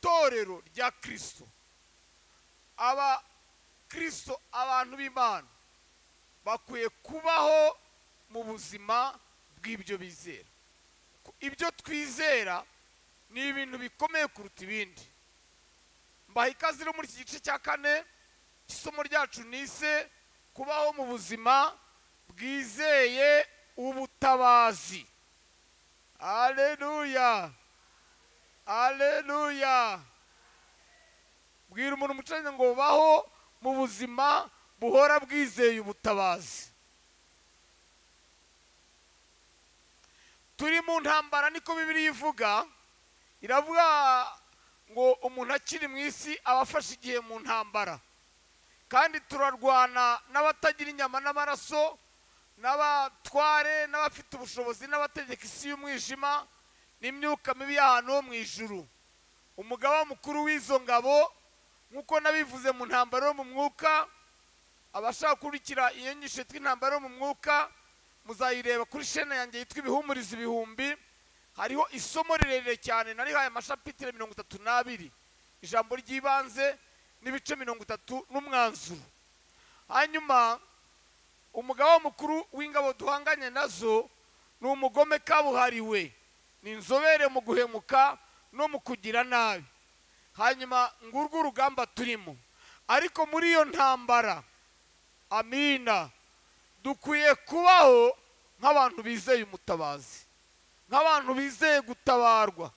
itorero rya Kristo, aba Kristo, abantu b'Imana bakwiye kubaho mu buzima bw'ibyo bizera. Ibyo twizera ni ibintu bikomeye kuruta ibindi. Mbaha ikaze muri iki gice cya 4 cy'isomo ryacu nise kubaho mu buzima bwizeye ubutabazi. Haleluya, haleluya. Bwira umuntu mucanye ngo baho mu buzima buhora bwizeye ubutabazi. Turi mu ntambara, niko Bibiliya ivuga. Iravuga ngo umuntu akiri mu isi abafashe igihe mu ntambara, kandi turarwana n'abatagira inyama n'amaraso, n'abatware, n'abafite ubushobozi, n'abategeka isi y'umwijima n'imyuka mibi y'ahantu ho mu ijuru. Umugaba mukuru w'izo ngabo, nk'uko nabivuze mu ntambara yo mu mwuka, abashaka kurikira iyo nyishe tw'intambara yo mu mwuka muzayireba kuri chaîne yanjye yitwa Ibihumuriza Ibihumbi. Hariho isomo rirerire cyane, narihaye amashapitire 32, ijambo ry'ibanze n'ibice 30 n'umwanzuro. Hanyuma umugaba mukuru w'ingabo duhanganye nazo ni umugome kabuhariwe, ni inzobere mu guhemuka no mu kugira nabi. Hanyuma ngurwo urugamba turimo, ariko muri iyo ntambara, amina, dukwiye kubaho nk'abantu bizeye umutabazi, nk'abantu bizeye gutabarwa.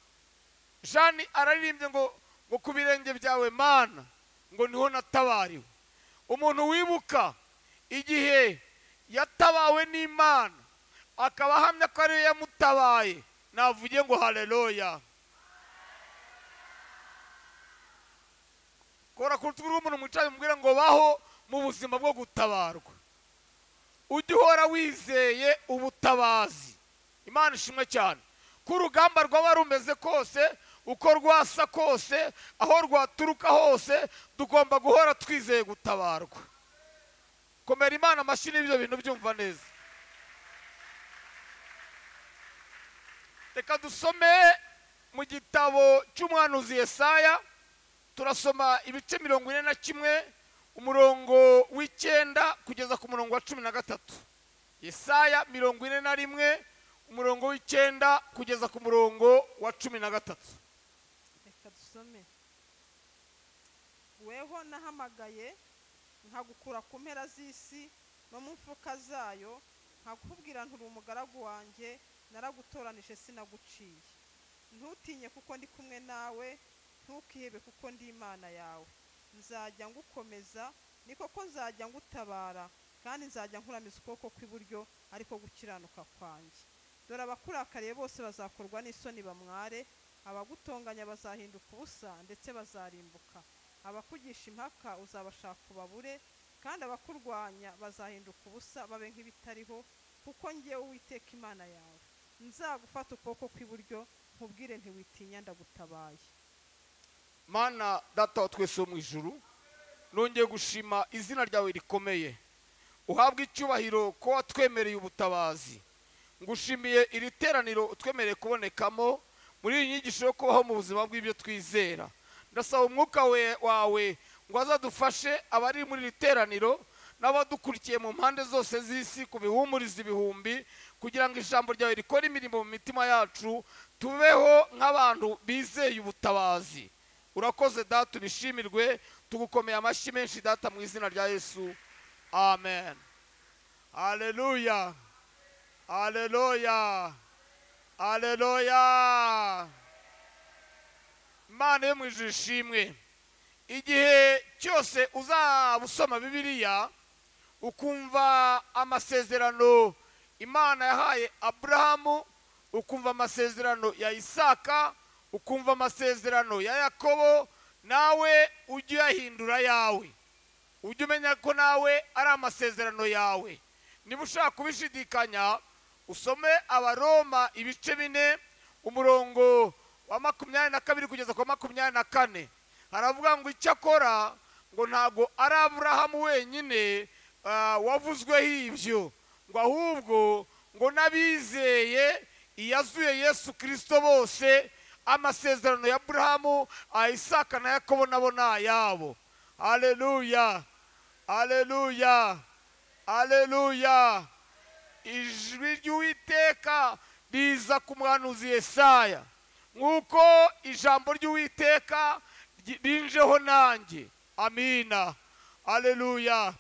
Jani araririmbye ngo ku birenge byawe Mana, ngo niho natabariwe. Umuntu wibuka igihe yatabawe n'Imana akaba ahamya ko ariyo yamutabaye, navuge ngo haleluya. Kora ku rutugu rw'umuntu mwicaye mubwira ngo baho mu buzima bwo gutabarwa. Ujye uhora wizeye ubutabazi. Imana ishimwe cyane. Ko urugamba rwaba rumeze kose, uko rwasa kose, aho rwaturuka hose, tugomba guhora twizeye gutabarwa. Komera Imana amashyi n'ibyo bintu byumva neza. Reka dusome mu gitabo cy'umuhanuzi Yesaya. Turasoma ibice 41 umurongo w'9 kugeza ku murongo wa 13. Yesaya 41 umurongo w'9 kugeza ku murongo wa 13. Reka dusome. Weho nahamagaye nkagukura ku mpera z'isi no mu mfuka zayo, nkakubwira nturi umugaragu wanjye, naragutoranije sinaguciye. Ntutinye kuko ndi kumwe nawe, ntukihebe kuko ndi Imana yawe. Nzajya ngukomeza, niko ko nzajya ngutabara, kandi nzajya nkuramiza ukuboko kw'iburyo, ariko gukiranuka kwanjye. Dore abakurakariye bose bazakorwa n'isoni bamware, abagutonganya bazahinduka ubusa ndetse bazarimbuka. Abakugisha impaka uzabashaka ubabure, kandi abakurwanya bazahinduka ubusa babe nk'ibitariho, kuko ngiye Uwiteka Imana yawe. Nzagufata ukuboko kw'iburyo, nkubwire ntiwitinya, ndagutabaye. Mana data wa twese wo mu ijuru, nongeye gushima izina ryawe rikomeye. Uhabwe icyubahiro ko watwemereye ubutabazi. Ngushimiye iri teraniro utwemereye kubonekamo muri iyi nyigisho yo kubaho mu buzima bw'ibyo twizera. Ndasaba umwuka wawe ngo azadufashe abari muri iri teraniro n'abadukurikiye mu mpande zose z'isi ku Bihumuriza Ibihumbi, kugira ngo ijambo ryawe rikore imirimo mu mitima yacu, tubeho nk'abantu bizeye ubutabazi. Urakoze data, ubishimirwe, tugukomeye amashyi menshi data mu izina rya Yesu, amen. Haleluya, haleluya, haleluya. Imana yo mu ijuru ishimwe. Igihe cyose uzaba usoma Bibiliya ukumva amasezerano Imana yahaye Aburahamu, ukumva amasezerano ya Isaka, ukumva amasezerano ya Yakobo, nawe ujye uyahindura yawe. Ujye umenya ko nawe ari amasezerano yawe. Niba ushaka kubishidikanya, usome Abaroma ibice 4 umurongo wa 22 kugeza ku 24. Haravuga ngo icyakora ngo ntago ari Aburahamu wenyine wavuzweho ibyo, ngo ahubwo ngo n'abizeye iyazuye Yesu Kristo bose amasezerano ya Aburahamu, Isaka na Yakobo nabo ni ayabo. Haleluya, haleluya, haleluya. Ijwi ry'Uwiteka riza ku muhanuzi Yesaya, nk'uko ijambo ry'Uwiteka rinjeho nanjye. Amina, haleluya.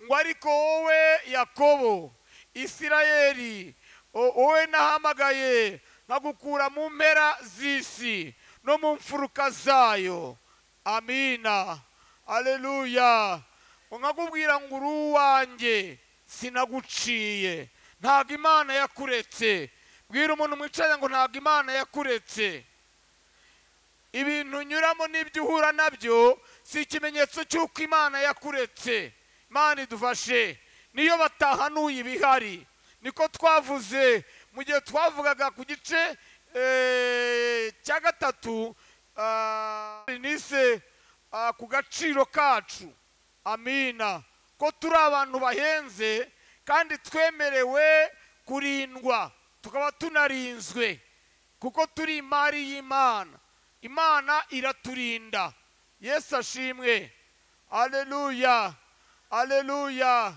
Ngo ariko wowe Yakobo, Isirayeli, wowe nahamagaye nkagukura mu mpera z'isi no mu mfuruka zayo. Amina, haleluya. Nkakubwira ngo uri uwanjye, sinaguciye. Ntabwo Imana yakuretse. Bwira umuntu mwicaye ngo ntabwo Imana yakuretse. Ibintu unyuramo n'ibyo uhura nabyo si ikimenyetso cy'uko Imana yakuretse. Imana idufashe. Niyo batahanuye ibihari, niko twavuze mu gihe twavugaga ku gice cya gatatu, nise ku gaciro kacu. Amina, ko turi abantu bahenze kandi twemerewe kurindwa, tukaba tunarinzwe kuko turi imari y'Imana. Imana iraturinda. Yesu ashimwe. Haleluya, haleluya.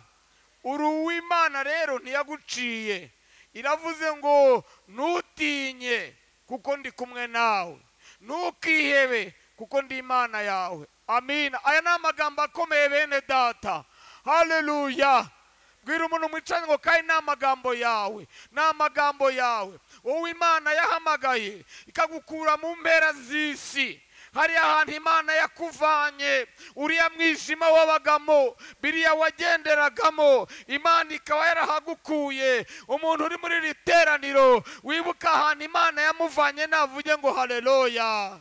Uri uw'Imana rero ntiyaguciye. Iravuze ngo ntutinye kuko ndi kumwe nawe, ntukihebe kuko ndi Imana yawe. Amina. Aya ni amagambo akomeye bene data. Haleluya. Bwira umuntu mwicaye ngo kandi ni amagambo yawe, ni amagambo yawe. Wowe Imana yahamagaye ikagukura mu mpera z'isi, hariya ahantu Imana yakuvanye, uriya mwijima wabagamo, biriya wagenderagamo, Imana ikaba yarahagukuye. Umuntu uri muri iri teraniro wibuka ahantu Imana yamuvanye, navuge ngo haleluya.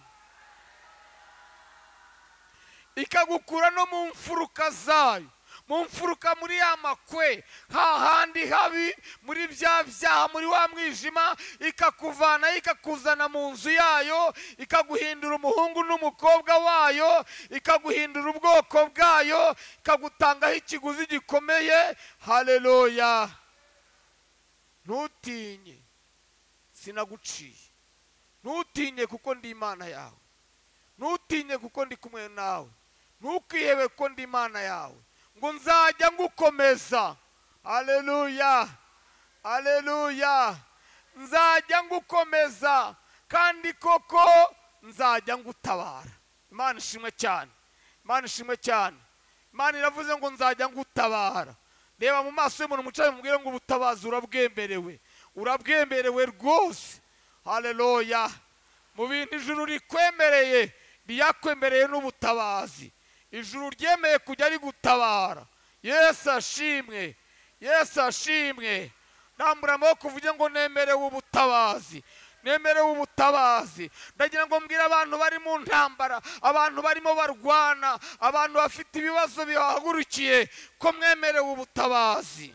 Ikagukura no mu mfuruka zayo, mu mfuruka muri ya makwe, hahandi habi, muri bya byaha, muri wa mwijima, ikakuvana ikakuzana mu nzu yayo, ikaguhindura umuhungu n'umukobwa wayo, ikaguhindura ubwoko bwayo, ikagutangaho ikiguzi gikomeye. Haleluya. Ntutinye, sinaguciye. Ntutinye kuko ndi Imana yawe. Ntutinye kuko ndi kumwe nawe. Ntukihebe kuko ndi Imana yawe. Ngo nzajya ngukomeza. Haleluya, haleluya. Nzajya ngukomeza kandi koko nzajya ngutabara. Imana ishimwe cyane, Imana ishimwe cyane. Imana iravuze ngo nzajya ngutabara. Reba mu maso y'umuntu mucaye mubwire ngo ubutabazi urabwemberewe, urabwemberewe rwose. Haleluya. Mu bintu ijuru rikwemereye, ryakwemereye n'ubutabazi. Ijuru ryemeye kujya rigutabara. Yesu ashimwe, Yesu ashimwe. Nambura amaboko uvuge ngo nemerewe ubutabazi, nemerewe ubutabazi. Ndagira ngo mbwire abantu bari mu ntambara, abantu barimo barwana, abantu bafite ibibazo bihagurukiye, ko mwemerewe ubutabazi.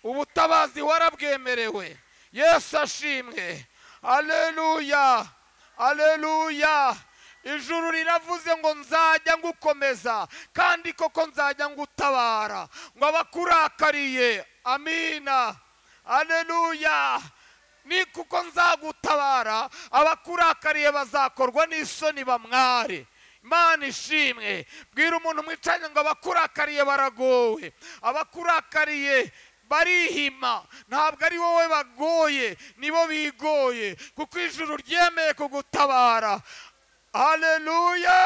Ubutabazi warabwemerewe. Yesu ashimwe. Haleluya, haleluya. Ijuru riravuze ngo nzajya ngukomeza kandi koko nzajya ngutabara. Ngo abakurakariye, amina, haleluya, ni kuko nzagutabara, abakurakariye bazakorwa n'isoni bamware. Imana ishimwe. Bwira umuntu mwicanye ngo abakurakariye baragowe, abakurakariye barihima. Ntabwo ari wowe bagoye, nibo bigoye, kuko ijuru ryemeye kugutabara. Haleluya.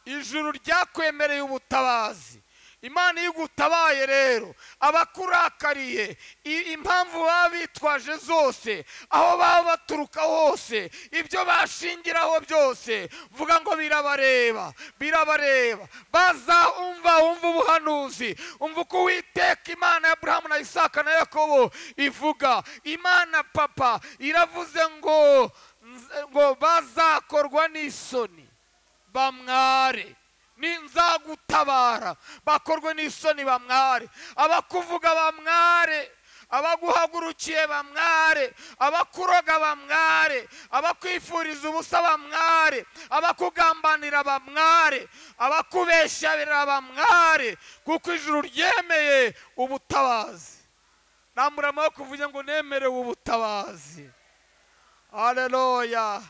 Ijuru ryakwemereye ubutabazi. Imana iyo igutabaye rero, abakurakariye, impamvu baba bitwaje zose, aho baba baturuka hose, ibyo bashingiraho byose, vuga ngo birabareba, birabareba. Baza umva ubuhanuzi, umva uko Uwiteka Imana ya Aburahamu na Isaka na Yakobo ivuga. Imana papa iravuze ngo bazakorwa n'isoni bamware. Nzagutabara, bakorwe n'isoni bamware. Abakuvuga bamware, abaguhagurukiye bamware, abakuroga bamware, abakwifuriza ubusa bamware, abakugambanira bamware, abakubeshyabira bamware, kuko ijuru ryemeye ubutabazi. namura amaboko uvuge ngo nemerewe ubutabazi. Haleluya,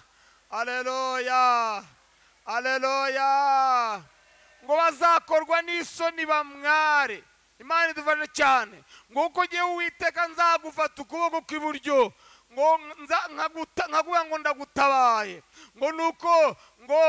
haleluya, haleluya. Ngo bazakorwa n'isoni bamware. Imana idufashe cyane. Ngo uko ugiye Uwiteka nzagufata ukuboko kw'iburyo, ngo nkaguha ngo ndagutabaye. Ngo nuko ngo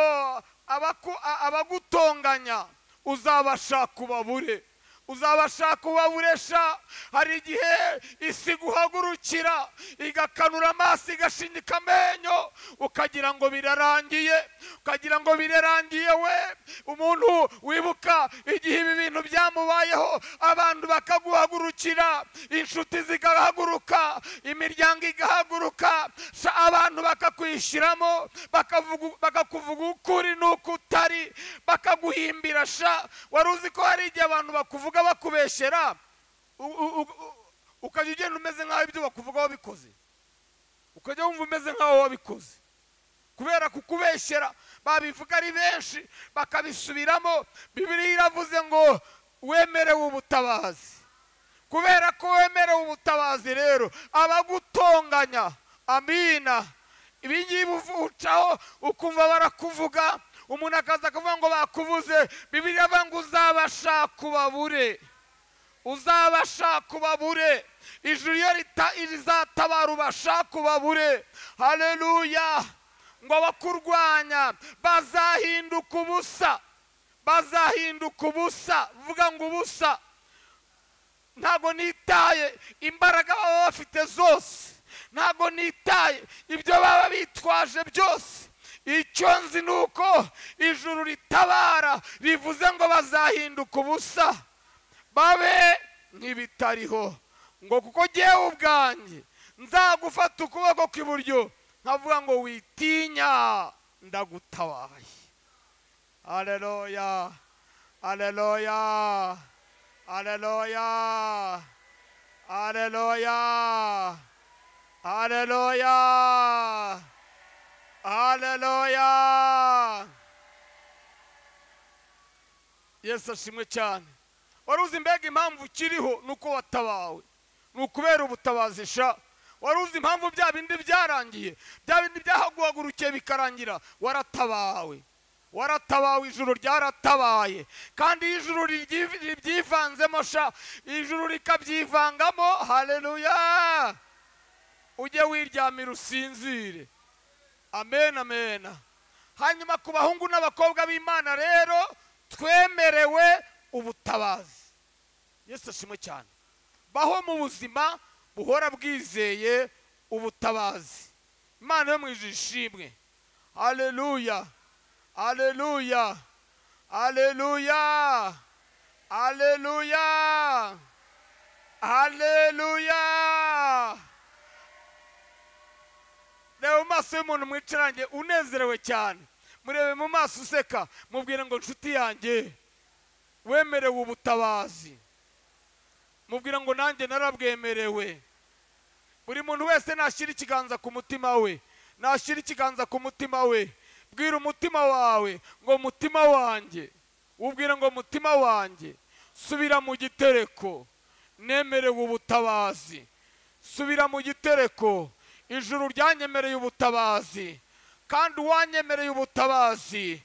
abagutonganya uzabashaka ubabure. Uzabashaka ubaburesha. Hari igihe isi guhagurukira igakanura amaso igashinyika amenyo ukagira ngo birarangiye, ukagira ngo birarangiye. We umuntu wibuka igihe ibi bintu byamubayeho, abantu bakaguhagurukira, inshuti zigahaguruka, imiryango igahaguruka, abantu bakakwishyiramo, bakakuvuga ukuri nuko utari, bakaguhimbira. Wari uzi ko hari igihe abantu bakuvuga bakubeshyera, ukajya ugenda umeze nk'aho ibyo bakuvuga wabikoze, ukajya wumva umeze nk'aho wabikoze, kubera kukubeshyera. Babivuga ari benshi bakabisubiramo. Bibiliya iravuze ngo wemerewe ubutabazi. Kubera ko wemerewe ubutabazi rero abagutonganya, amina, ibingibi ucaho ukumva barakuvuga, umuntu akaza akavuga ngo bakubuze. Bibiliya ivuga ngo uzabashaka ubabure, uzabashaka ubabure. Ijuru iyo rizatabara ubashaka ubabure. Haleluya. Ngo abakurwanya bazahinduka ubusa, bazahinduka ubusa. Vuga ngo ubusa. Ntago nitaye imbaraga baba bafite zose, ntago nitaye ibyo baba bitwaje byose. Icyo nzi nuko ijuru ritabara rivuze ngo bazahinduka ubusa, babe nk'ibitariho. Ngo kuko jyewe ubwanjye nzagufata ukuboko kw'iburyo nkavuga ngo witinya ndagutabaye. Haleluya, haleluya, haleluya, haleluya, haleluya, haleluya. Yesu ashimwe cyane. Wari uzi mbega impamvu ukiriho nuko watabawe, nukubera ubutabazi sha. Wari uzi impamvu bya bindi byarangiye, bya bindi byahaguhagurukiye bikarangira, waratabawe. Waratabawe, ijuru ryaratabaye. Kandi ijuru ribyivanzemo sha, ijuru rikabyivangamo. Haleluya. Ujye wiryamira usinzire. Amen, amen. Hanyuma ku bahungu n'abakobwa b'Imana rero twemerewe ubutabazi. Yesu ashimwe cyane. Baho mu buzima buhora bwizeye ubutabazi. Imana yo mu ijuru ishimwe. Haleluya, haleluya, haleluya, haleluya, haleluya. Reba mu maso y'umuntu mwicaranye unezerewe cyane, murebe mu maso useka, mubwire ngo nshuti yanjye wemerewe ubutabazi. Mubwire ngo nanjye narabwemerewe. Buri muntu wese nashyira ikiganza ku mutima we, nashyira ikiganza ku mutima we. Bwira umutima wawe ngo mutima wanjye, ubwire ngo mutima wanjye subira mu gitereko, nemerewe ubutabazi. Subira mu gitereko, ijuru ryanyemereye ubutabazi. Kandi uwanyemereye ubutabazi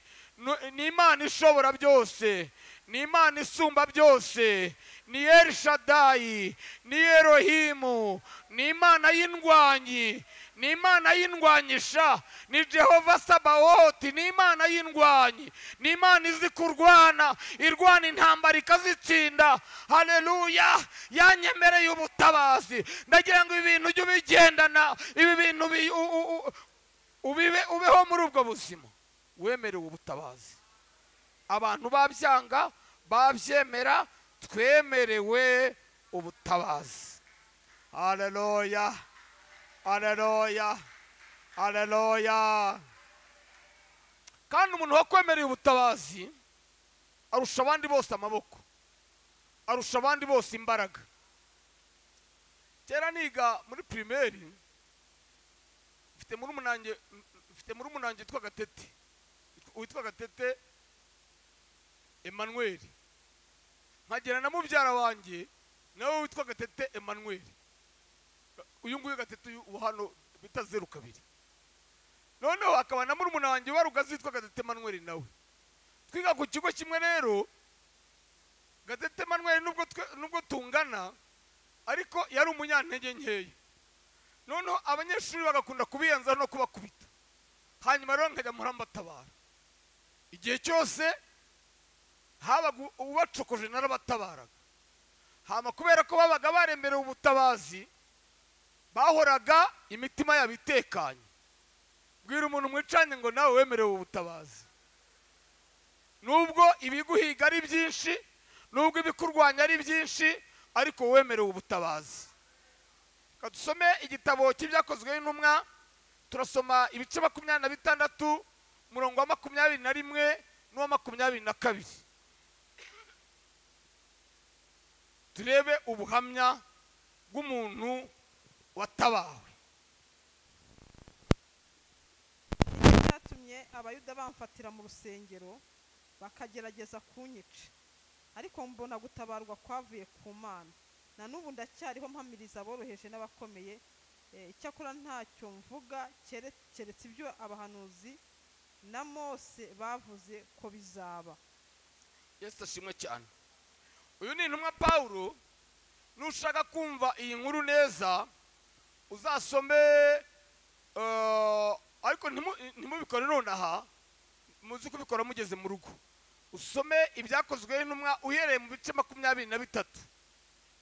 ni Imana ishobora byose, ni Imana isumba byose, ni El Shaddai, ni Elohimu, ni Imana y'indwanyi, ni Imana y'indwanyisha, ni Jehova Sabaoti, ni Imana y'indwanyi, ni Imana izi kurwana, irwana intambara ikazitsinda. Haleluya. Yanyemereye ubutabazi. Ndagira ngo ibi bintu ujye ubigendana, ibi bintu ubeho muri ubwo buzima. Wemerewe ubutabazi. Abantu babyanga babyemera, twemerewe ubutabazi. Haleluya, haleluya, haleluya. Kandi umuntu wakwemereye ubutabazi arusha abandi bose amaboko, arusha abandi bose imbaraga. Kera niga muri primaire, mfite muri umunange witwa Gatete Emmanuel. Nkagera na mubyara wanjye nawe witwa Gatete Emmanuel. uyu nguyu Gatete uyu hano bita 02. Noneho akaba na murumuna wanjye warugazi witwa Gatete Manuel nawe twiga ku kigo kimwe. rero Gatete Manuel nubwo tungana ariko yari umunyantege nkeya. Noneho abanyeshuri bagakunda kubiyenza no kubakubita, hanyuma rero nkajya murambatabara igihe cyose habaga ubacokoje narabatabaraga. Hama kubera ko babaga baremerewe ubutabazi bahoraga imitima yabitekanye. Bwira umuntu mwicanye ngo nawe wemerewe ubutabazi, nubwo ibiguhiga ari byinshi, nubwo ibikurwanya ari byinshi, ariko wemerewe ubutabazi. Kadusome igitabo cy'ibyakozwe n'intumwa, turasoma ibice 26 umurongo wa 21 n'uwa 22. Turebe ubuhamya bw'umuntu watabawe. Cyatumye abayuda bamfatira mu rusengero bakagerageza kunyica, ariko mbona gutabarwa kwavuye ku Mana. Na n'ubu ndacyariho mpamiriza aboroheje n'abakomeye, icyakora ntacyo mvuga keretse ibyo abahanuzi na Mose bavuze ko bizaba. Yesu ashimwe cyane. Uyu ni intumwa Paulo. Nushaka kumva iyi nkuru neza uzasome, ariko ntimubikore nonaha, muzi kubikora mugeze mu rugo. Usome ibyakozwe n'intumwa uhereye mu bice 23.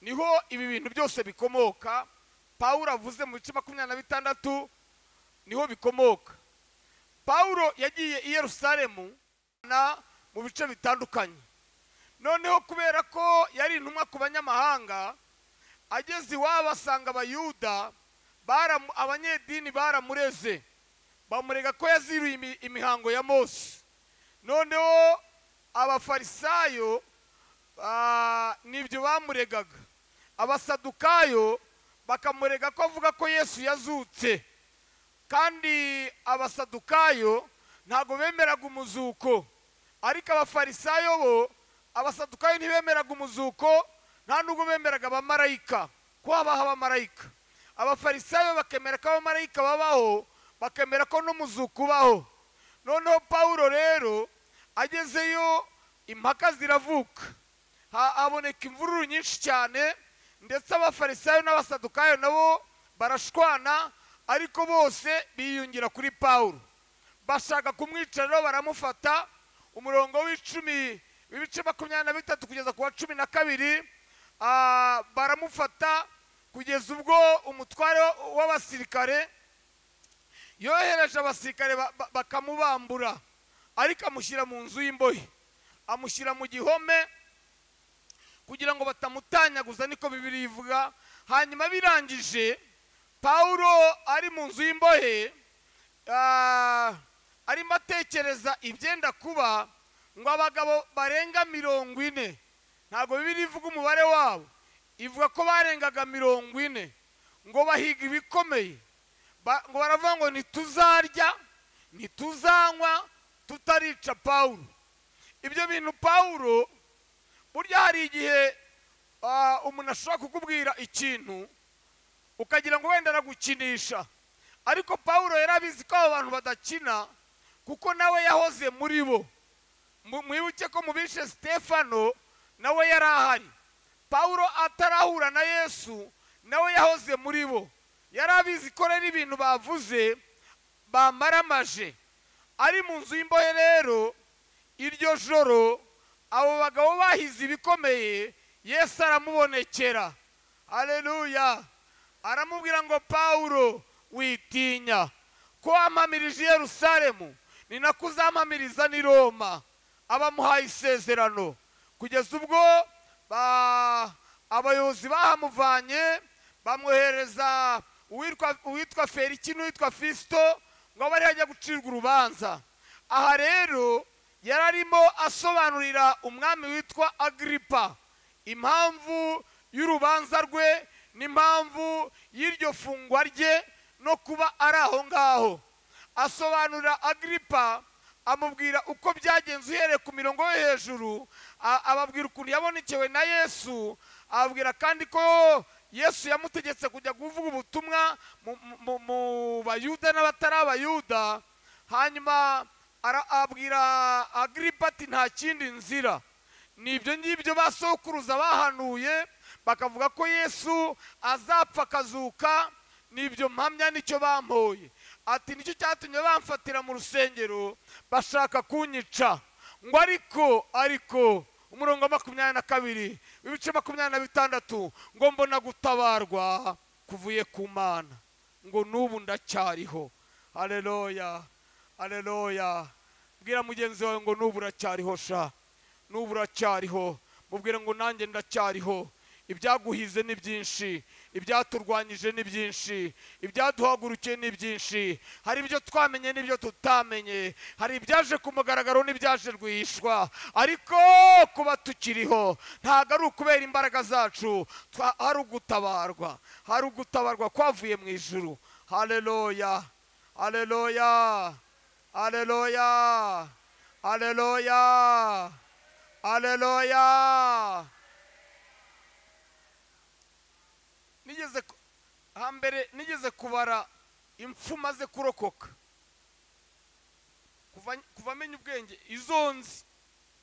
Niho ibi bintu byose bikomoka. Paulo avuze mu bice 26 niho bikomoka. Paulo yagiye i Yerusalemu na mu bice bitandukanye. Noneho kubera ko yari intumwa ku banyamahanga, ageze iwabo asanga abayuda abanyedini baramureze, bamurega ko yaziruye imihango ya Mose. Noneho abafarisayo nibyo bamuregaga. Abasadukayo bakamurega ko avuga ko Yesu yazutse, kandi abasadukayo ntago bemeraga umuzuko. Ariko abafarisayo bo, abasadukayo ntibemeraga umuzuko, nta nubwo bemeraga abamarayika ko habaho abamarayika. Abafarisayo bakemera ko abamarayika babaho, bakemera ko n'umuzuko ubaho. Noneho Paulo rero agezeyo impaka ziravuka, haboneka imvururu nyinshi cyane, ndetse abafarisayo n'abasadukayo nabo barashwana, ariko bose biyungira kuri Paulo. Bashaka kumwica rero baramufata. Umurongo w'10 w'ibice 23 kugeza ku wa 12 baramufata, kugeza ubwo umutware w'abasirikare yohereje abasirikare bakamubambura, ariko amushyira mu nzu y'imbohe, amushyira mu gihome kugira ngo batamutanyaguza, niko Bibiliya ivuga. Hanyuma birangije, Paulo ari mu nzu y'imbohe arimo atekereza ibyenda kuba, ngo abagabo barenga 40, ntabwo Bibiliya ivuga umubare wabo, ivuga ko barengaga 40, ngo bahiga ibikomeye, ngo baravuga ngo ntituzarya ntituzanywa tutarica Paulo. Ibyo bintu Paulo, burya hari igihe umuntu ashobora kukubwira ikintu ukagira ngo wenda aragukinisha, ariko Paulo yarabizi ko abo bantu badakina, kuko nawe yahoze muri bo. Mwibuke ko mu bishe Stefano nawe yari ahari. Paulo atarahura na Yesu nawe yahoze muri bo, yarabizi ko rero ibintu bavuze bamaramaje. Ari mu nzu y'imbohe rero, iryo joro abo bagabo bahize ibikomeye, Yesu aramubonekera. Haleluya! Aramubwira ngo Paulo, witinya, ko wampamirije Yerusalemu ni nako uzampamiriza n'i Roma. Abamuhaye isezerano, kugeza ubwo abayobozi bahamuvanye, bamwohereza uwitwa Feliki n'uwitwa Fisto ngo bari hajya gucirwa urubanza. Aha rero yararimo asobanurira umwami witwa Agripa impamvu y'urubanza rwe n'impamvu y'iryo fungwa rye no kuba ari aho ngaho. Asobanurira Agripa, amubwira uko byagenze uhereye ku mirongo yo hejuru, ababwira ukuntu yabonekewe na Yesu, ababwira kandi ko yesu yamutegetse kujya kuvuga ubutumwa mu bayuda n'abatari abayuda. hanyuma abwira Agiripa ati nta kindi nzira, ni ibyo ngibyo basokuruza bahanuye bakavuga ko yesu azapfa akazuka, nibyo mpamya nicyo bampoye. Ati nicyo cyatumye bamfatira mu rusengero bashaka kunyica. ngo ariko umurongo wa 22 ibice 26 ngo mbona gutabarwa kuvuye ku Mana, ngo n'ubu ndacyariho. Haleluya, haleluya. Bwira mugenzi wawe ngo n'ubu uracyariho sha, n'ubu uracyariho. mubwire ngo nanjye ndacyariho. ibyaguhize ni byinshi, ibyaturwanyije ni byinshi, ibyaduhagurukiye ni byinshi. hari ibyo twamenye n'ibyo tutamenye, hari ibyaje ku mugaragaro n'ibyaje rwihishwa, ariko kuba tukiriho ntabwo ari ukubera imbaraga zacu, hari ugutabarwa, hari ugutabarwa kwavuye mu ijuru. haleluya, haleluya, haleluya, haleluya, haleluya. nigeze kubara impfu maze kurokoka kuva amenya ubwenge, izo nzi,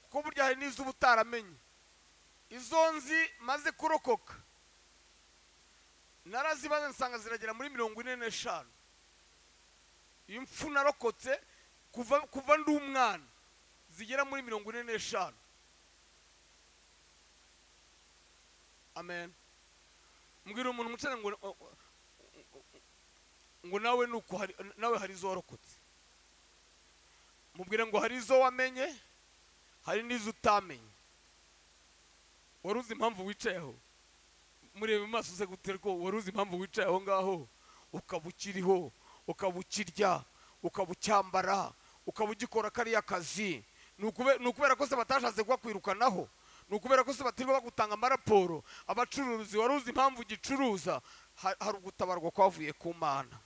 kuko burya hari n'izo uba utaramenye. izo nzi maze kurokoka narazibaze nsanga ziragera muri 45. impfu narokotse kuva ndi umwana zigera muri 45. amen. mbwira umuntu mucane ngo nawe nuko nawe hari izo warokotse. mubwire ngo hari izo wamenye, hari n'izo utamenye. waruzi impamvu wicayeho? murebe mu maso se guterwa, waruzi impamvu wicaye aho ngaho ukaba ukiriho, ukaba ukirya, ukaba ucyambara, ukaba ugikora kariya kazi? ni ukubera ko se batashatse kukwirukanaho? ni ukubera ko se batirwa bagutanga amaraporo? abacuruzi, waruzi impamvu ugicuruza? hari ugutabarwa kwavuye ku Mana.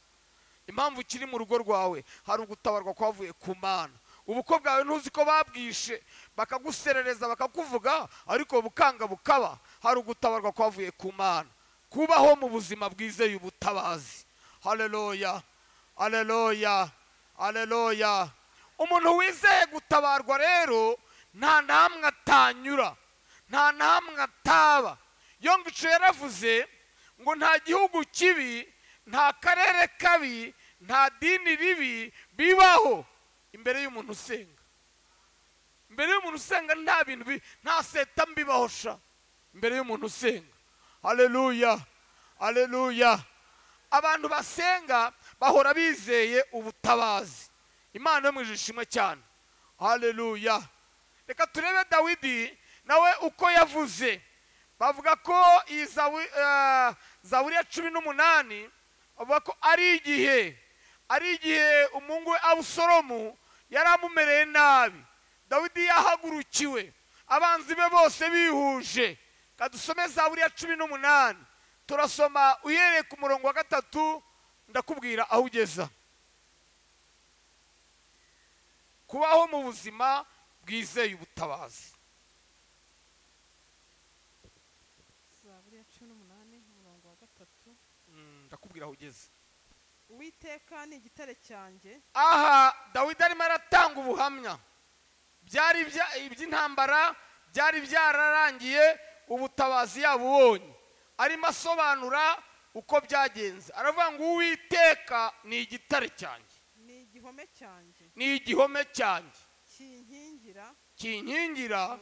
impamvu ukiri mu rugo rwawe, hari ugutabarwa kwavuye ku Mana. ubukwe bwawe ntuzi ko babwishe bakaguserereza bakakuvuga, ariko bukanga bukaba, hari ugutabarwa kwavuye ku Mana. kubaho mu buzima bwizeye ubutabazi. haleluya, haleluya, haleluya. umuntu wizeye gutabarwa rero nta namwe atanyura, nta namwe ataba. Yongico yaravuze ngo nta gihugu kibi, nta karere kabi, nta dini ribi bibaho imbere y'umuntu usenga. imbere y'umuntu usenga nta bintu nta seta mbibaho sha imbere y'umuntu usenga. haleluya, haleluya. abantu basenga bahora bizeye ubutabazi. Imana yo mu ijuru ishimwe cyane. haleluya. reka turebe Dawidi nawe uko yavuze. bavuga ko iyi Zaburi ya 18 bavuga ko ari igihe umuhungu we Abusalomu yari amumereye nabi. Dawidi yahagurukiwe, abanzi be bose bihuje. kadusome Zaburi ya 18 turasoma uhereye ku murongo wa 3 ndakubwira aho ugeza. kubaho mu buzima bwizeye ubutabazi. Zaburi ya 18 umurongo wa 3 ndakubwira aho ugeze. Uwiteka ni igitare cyanjye. aha Dawidi arimo aratanga ubuhamya. byari iby'intambara byari byararangiye, ubutabazi yabubonye. arimo asobanura uko byagenze. aravuga ngo Uwiteka ni igitare cyanjye, ni igihome cyanjye, ni igihome cyanjye, kinkingira,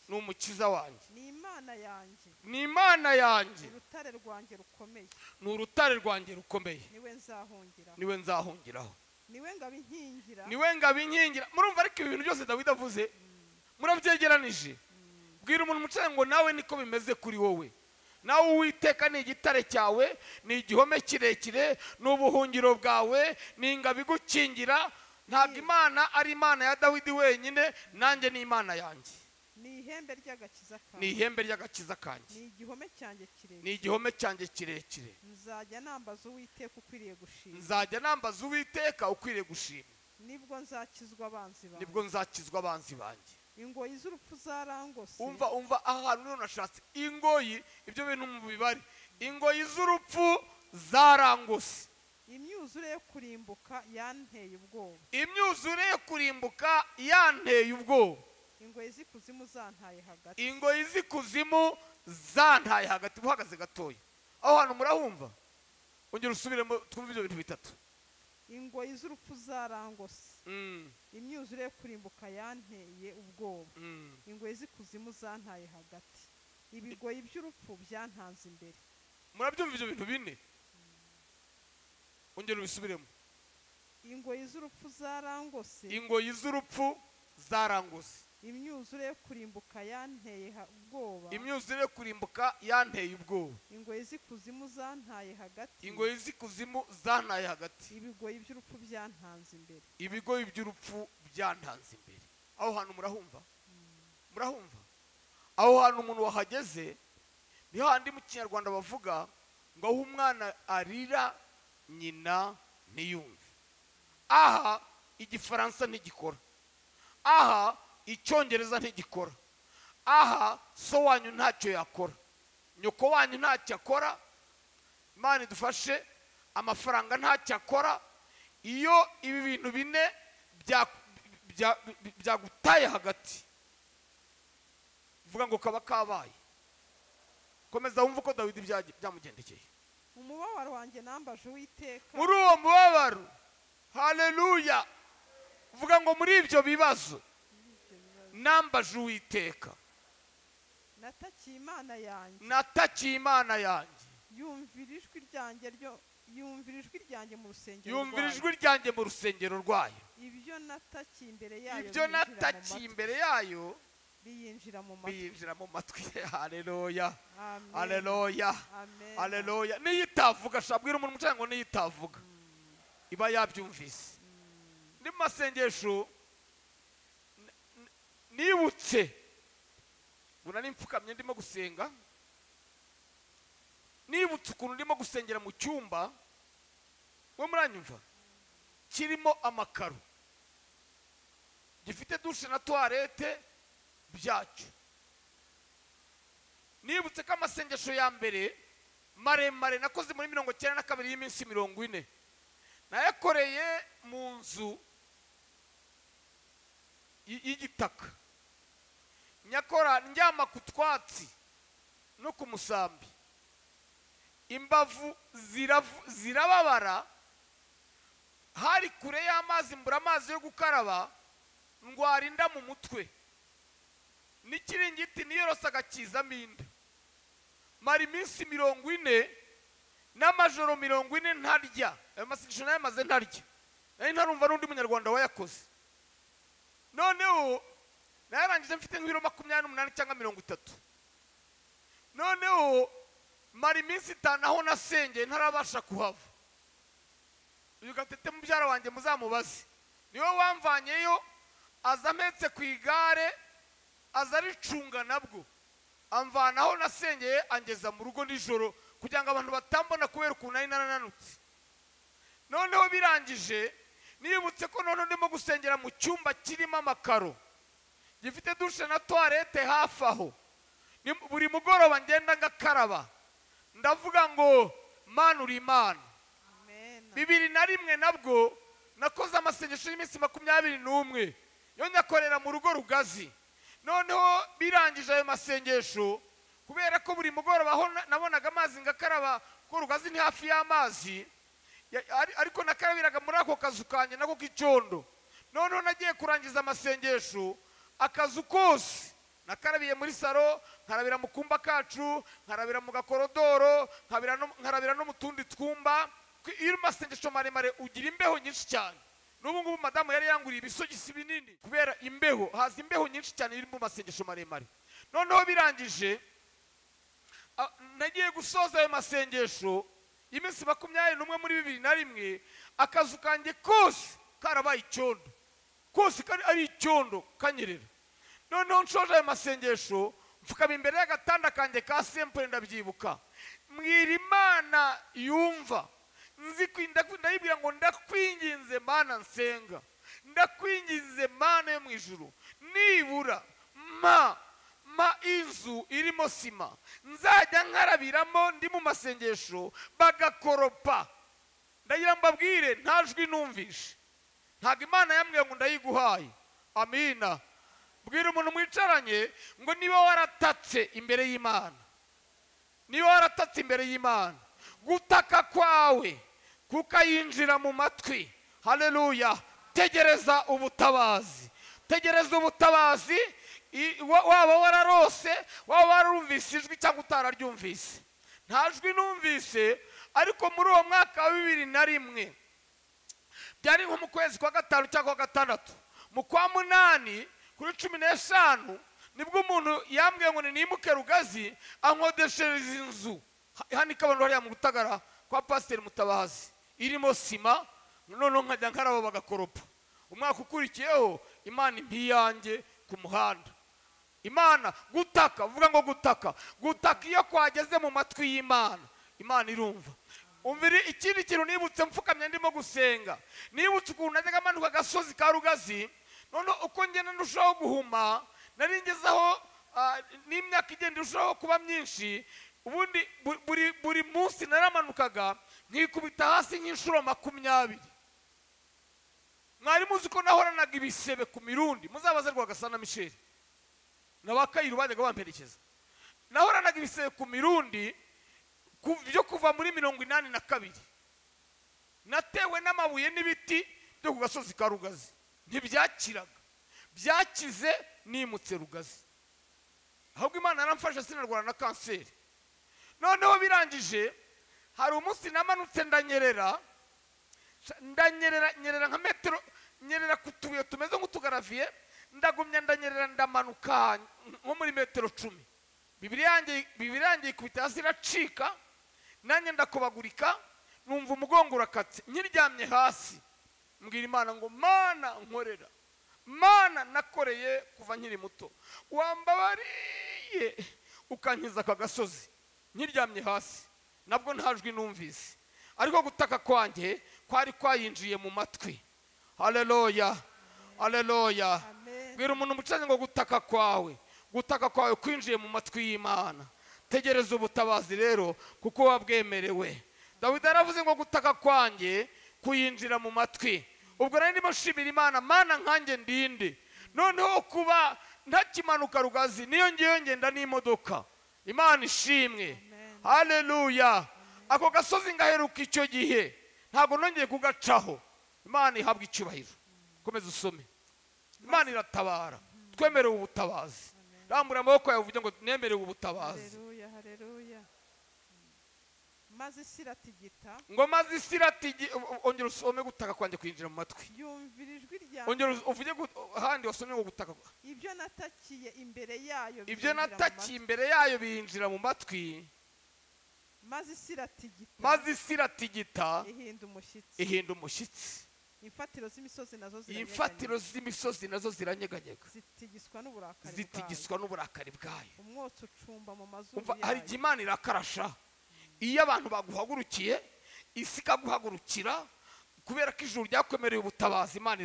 ni umukiza wanjye, ni Imana yanjye, ni Imana yanjye, urutare rwanjye rukomeye, ni urutare rwanjye rukomeye, niwe nzahungiraho, niwe ngabinkingira. murumva ariko ibintu byose Dawidi avuze murabyegeranije. bwira umuntu mucane ngo nawe niko bimeze kuri wowe. nawe Uwiteka ni igitare cyawe, ni igihome kirekire, ni ubuhungiro bwawe, ni ingabo igukingira. ntabwo Imana ari Imana ya Dawidi wenyine, nanjye ni Imana yanjye, ni ihembe ry'agakiza kanjye, ni igihome cyanjye kirekire. nzajya nambaza Uwiteka ukwiriye gushima, nibwo nzakizwa abanzi banjye. ingoyi z'urupfu zarangose. umva ahantu none nashatse ingoyi, ibyo bintu mu bibari. ingoyi z'urupfu zarangose, imyuzure yo kurimbuka yanteye ubwoba, imyuzure yo kurimbuka yanteye ubwoba, ingoyi z'ikuzimu zantaye hagati, ingoyi z'ikuzimu zantaye hagati. Uhagaze gatoya aho hantu murahumva, ongera usubiremo twumve ibyo bintu bitatu. ingoyi z'urupfu zarangose, imyuzure yo kurimbuka yanteye ubwoba, ingoyi z'ikuzimu zantaye hagati, ibigoyi by'urupfu byantanze imbere. Murabyumva ibyo bintu bine? Ongera ubisubiremo. ingoyi z'urupfu zarangose, ingoyi z'urupfu zarangose, imyuzure yo kurimbuka yanteye ubwoba, imyuzure yo kurimbuka yanteye ubwoba, ingoyi z'ikuzimu zantaye hagati, ingoyi z'ikuzimu zantaye hagati, ibigoyi by'urupfu byantanze imbere. ibigoyi by'urupfu byantanze imbere. Aho hantu murahumva? Murahumva? Aho hantu umuntu wahageze niho handi mu Kinyarwanda bavuga ngo aho umwana arira nyina ntiyumve. Aha igifaransa ntigikora, aha icyongereza ntigikora, aha so wanyu ntacyo yakora, nyoko wanyu ntacyo akora, Imana idufashe, amafaranga ntacyo akora. Iyo ibi bintu bine byagutaye hagati, vuga ngo kaba kabaye. Komeza wumva uko Dawidi byamugendekeye. umubabaro wanjye nambaje Uwiteka, Muri uwo mubabaro, haleluya, vuga ngo muri ibyo bibazo nambaje Uwiteka, natakiye Imana yanjye, natakiye Imana yanjye, yumvira ijwi ryanjye mu rusengero yumvira rwayo. ijwi ryanjye mu rusengero rwayo. ibyo natakiye imbere yayo Ibyo natakiye imbere yayo biyinjira mu matwi. biyinjira mu matwi. Haleluya, Amen. haleluya, Amen. haleluya. Niyo itavuga, shabwira umuntu umucaye ngo niyo itavuga iba yabyumvise. Ni mu masengesho nibutse, ubona nimpfukamye ndimo gusenga, nibutse ukuntu ndimo gusengera mu cyumba, we muranyumva, kirimo amakaro, gifite dushe na toilette byacyo. Nibutse ko amasengesho ya mbere maremare nakoze muri 92 y'iminsi 40 nayakoreye mu nzu y'igitaka, nyakora ndyama ku twatsi no ku musambi, imbavu zirababara, hari kure y'amazi, mbura amazi yo gukaraba, ndwara inda mu mutwe, n'ikiringiti niyorosaga kizamo inda, mara iminsi 40 n'amajoro 40 ntarya. Ayo masengesho nayo maze ntarya, nari ntarumva n'undi munyarwanda wayakoze. Noneho narangije mfite nk'ibiro 28 cyangwa 30. Noneho mara iminsi 5 aho nasengeye ntarabasha kuhava. Uyu Gatete mubyara wanjye muzamubaze, niwe wamvanyeyo, aza mpetse ku igare, aza aricunga nabwo, amvana aho nasengeye angeza mu rugo nijoro kugira ngo abantu batambona kubera ukuntu nari narananutse. Noneho birangije nibutse ko none ndimo gusengera mu cyumba kirimo amakaro, gifite dushe na toilette hafi aho. Buri mugoroba ngenda ngakaraba, ndavuga ngo Mana uri Imana. Amen. 2001 nabwo nakoze amasengesho y'iminsi 21 yo nyakorera mu rugo Rugazi. Noneho birangije ayo masengesho, kubera ko buri mugoroba aho nabonaga amazi ngakaraba, ko Rugazi ni hafi y'amazi, ariko nakarabiraga muri ako kazu kanje nako k'icyondo. Noneho nagiye kurangiza amasengesho, akazu kose nakarabiye muri saro, nkarabira mu kumba kacu, nkarabira mu gakorodoro, nkarabira no mu tundi twumba. Iyo masengesho maremare ugira imbeho nyinshi cyane. N'ubu ngubu madamu yari yanguriye ibisogisi binini kubera imbeho, haza imbeho nyinshi cyane iri mu masengesho maremare. Noneho birangije nagiye gusoza ayo masengesho y'iminsi 21 muri 2001, akazu kanjye kose karabaye icyondo, kose ari icyondo kanyerera. Noneho nshoje ayo masengesho, mfukama imbere y'agatanda kanjye ka simple, ndabyibuka, mbwira Imana yumva, ndayibwira ngo ndakwinginze Mana nsenga, ndakwinginze Mana yo mu ijuru, nibura ma inzu irimo sima nzajya nkarabiramo ndi mu masengesho bagakoropa. ndagira mbabwire nta jwi numvishe, ntabwo imana yambwiye ngo ndayiguhaye. amina. bwira umuntu mwicaranye ngo niba waratatse imbere y'Imana, niba waratatse imbere y'Imana, gutaka kwawe kukayinjira mu matwi, haleluya, tegereza ubutabazi, tegereza ubutabazi. waba wararose, waba warumvise ijwi cyangwa utararyumvise. nta jwi numvise, ariko muri uwo mwaka wa 2001 byari nko mu kwezi kwa gatanu cyangwa kwa gatandatu, mu kwa munani kuri 15 nibwo umuntu yambwiye ngo nimuke Rugazi ankodeshereza inzu hano ikabantu hariya mu Gutagara kwa Pasiteri Mutabazi, irimo sima, noneho nkajya nkaraba bagakoropa. umwaka ukurikiyeho Imana impiyange ku muhanda. Imana gutaka, uvuga ngo gutaka iyo kwageze mu matwi y'Imana, Imana irumva. umvire ikindi kintu nibutse mfukamye ndimo gusenga, nibutse ukuntu najyaga amanuka agasozi ka Rugazi, none uko ngenda ndushaho guhuma, nari ngezaho n'imyaka igenda irushaho kuba myinshi. ubundi buri munsi naramanukaga nkikubita hasi nk'inshuro 20. mwari muzi ko nahoranaga ibisebe ku mirundi, muzabaze Rwagasana Michel n'abakayiru bajyaga bamperekeza. nahoranaga ibisebe ku mirundi byo kuva muri 82. natewe n'amabuye n'ibiti byo ku gasozi ka Rugazi, ntibyakiraga. byakize nimutse Rugazi, ahubwo Imana yaramfashe sinarwara na kanseri. noneho birangije, hari umunsi namanutse ndanyerera nka metero, nyerera ku tubuye tumeze nk'utugaraviye, ndagumya ndanyerera ndamanuka nko muri metero 10. Bibiri yanjye ikubita hasi iracika, nanjye ndakobagurika, numva umugongo urakatse. nkiryamye hasi mbwira Imana ngo Mana nkorera, Mana nakoreye kuva nkiri muto, wambabariye ukankiza aka gasozi. nkiryamye hasi nabwo nta jwi numvise, ariko gutaka kwanjye kwari kwayinjiye mu matwi. haleluya, haleluya. bwira umuntu mucanye ngo gutaka kwawe kwinjiye mu matwi y'Imana. tegereza ubutabazi rero kuko wabwemerewe. Dawidi yaravuze ngo gutaka kwanjye kuyinjira mu matwi. ubwo nari ndimo nshimira Imana, Mana nkanjye ndinde. noneho kuba ntakimanuka Rugazi, niyo ngiye ngenda n'imodoka. Imana ishimwe. haleluya. ako gasozi ngaheruka icyo gihe, ntabwo nongeye kugacaho. Imana ihabwa icyubahiro. komeza usome. Imana iratabara, twemerewe ubutabazi. rambura amaboko yawe uvuge ngo nemerewe ubutabazi. haleluya, haleluya. maze isi iratigita, ngo maze isi iratigita. ongera usome gutaka kwanjye kwinjira mu matwi. yumvira ijwi ryanjye. ongera uvuge ahandi wasomye ngo gutaka. ibyo natakiye imbere yayo, ibyo natakiye imbere yayo binjira mu matwi. maze isi iratigita, maze isi iratigita, ihinda umushyitsi. imfatiro z'imisozi nazo ziranyeganyega, zitigiswa n'uburakari bwayo. umwotsi ucumba mu mazuru yayo. hari igihe Imana irakarasha. iyo abantu baguhagurukiye, isi ikaguhagurukira, kubera ko ijuru ryakwemereye ubutabazi, Imana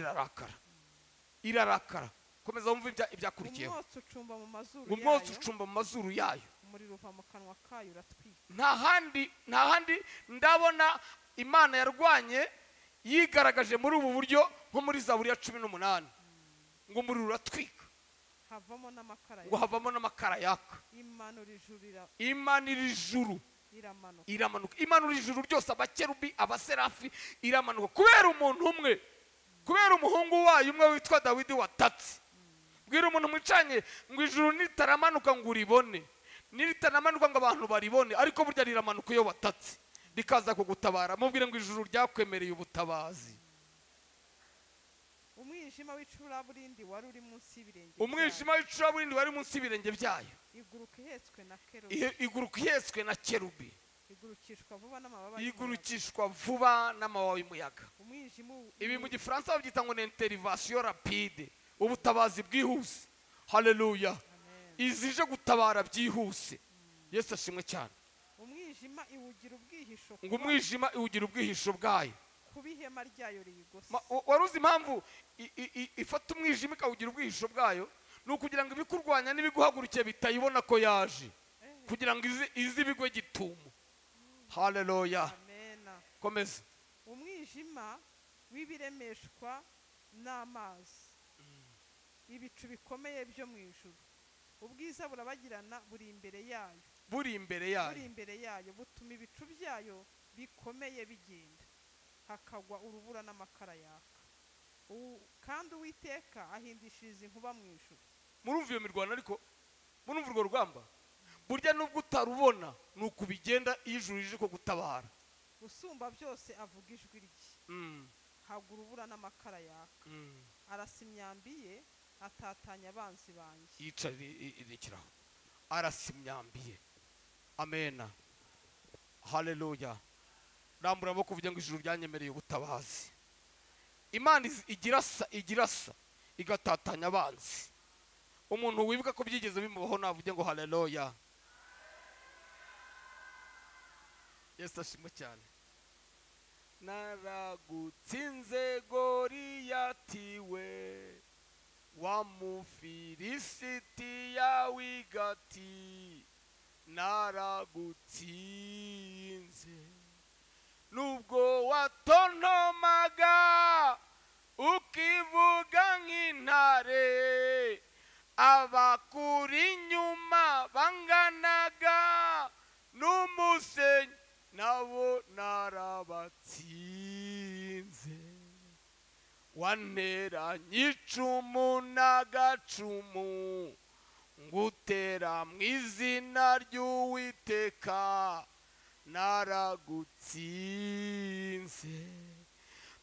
irarakara. komeza wumve ibyakurikiyeho. umwotsi ucumba mu mazuru yayo, umuriro uva mu kanwa kayo uratwika. nta handi ndabona Imana yarwanye yigaragaje muri ubu buryo nko muri Zaburi ya 18, ngo umuriro uratwika, ngo havamo n'amakara yaka. imanura ijuru iramanuka. imanura ijuru ryose, abakerubi, abaserafi, iramanuka kubera umuntu umwe, kubera umuhungu wayo umwe witwa Dawidi watatse. bwira umuntu mwicanye ngo ijuru nitaramanuka ngo uribone, nitaramanuka ngo abantu baribone, ariko burya riramanuka iyo watatse rikaza kugutabara. mubwire ngo ijuru ryakwemereye ubutabazi. umwijima w'icuraburindi wari uri munsi y'ibirenge. umwijima w'icuraburindi wari munsi y'ibirenge byayo. iguruka ihetswe na kerubi. iguruka ihetswe na kerubi. igurukishwa vuba n'amababi y'umuyaga. umwijima. ibi mu gifaransa babyita ngo ni intervention rapide, ubutabazi bwihuse. haleluya. izije gutabara byihuse. Yesu ashimwe cyane. umwijima iwugira ubwihisho. ngo umwijima iwugira ubwihisho bwayo, kuba ihema ryayo riyigose. wari uzi impamvu ifata umwijima ikawugira ubwihisho bwayo? ni ukugira ngo ibikurwanya n'ibiguhagurukiye bitayibona ko yaje, kugira ngo izi bigwe gitumo. Haleluya. amena. Komeza. Umwijima w'ibiremeshwa n'amazi, ibicu bikomeye byo mu ijuru, ubwiza burabagirana buri imbere yayo, buri imbere yayo, butuma ibicu byayo bikomeye bigenda, hakagwa urubura n'amakara yaka. Kandi Uwiteka ahindishiriza inkuba mu ijuru. Murumva iyo mirwano ariko, murumva urwo rugamba, burya nubwo utarubona nuko bigenda iyo ijuru rije ko gutabara. Usumba byose avuga ijwi rye, hagwa urubura n'amakara yaka. Arasa imyambi ye, atatanya abanzi banjye. Yicara irekeraho, arasa imyambi ye. Amena. Haleluya. Rambura amaboko kuvuga ngo ijuru ryanyemereye ubutabazi. Imana igirasa igatatanya abanzi. Umuntu wibuka ko byigeze bimubaho navuge ngo haleluya. Yesu ashimwe cyane. Naragutsinze Goliyati we, wa Mufilisitiya w'i Gati, naragutsinze. Nubwo watontomaga ukivuga nk'intare, abakuri inyuma banganaga n'umusenyi, nabo narabatsinze. Wanteranye icumu n'agacumu, ngutera mu izina ry'Uwiteka, naragutsinze.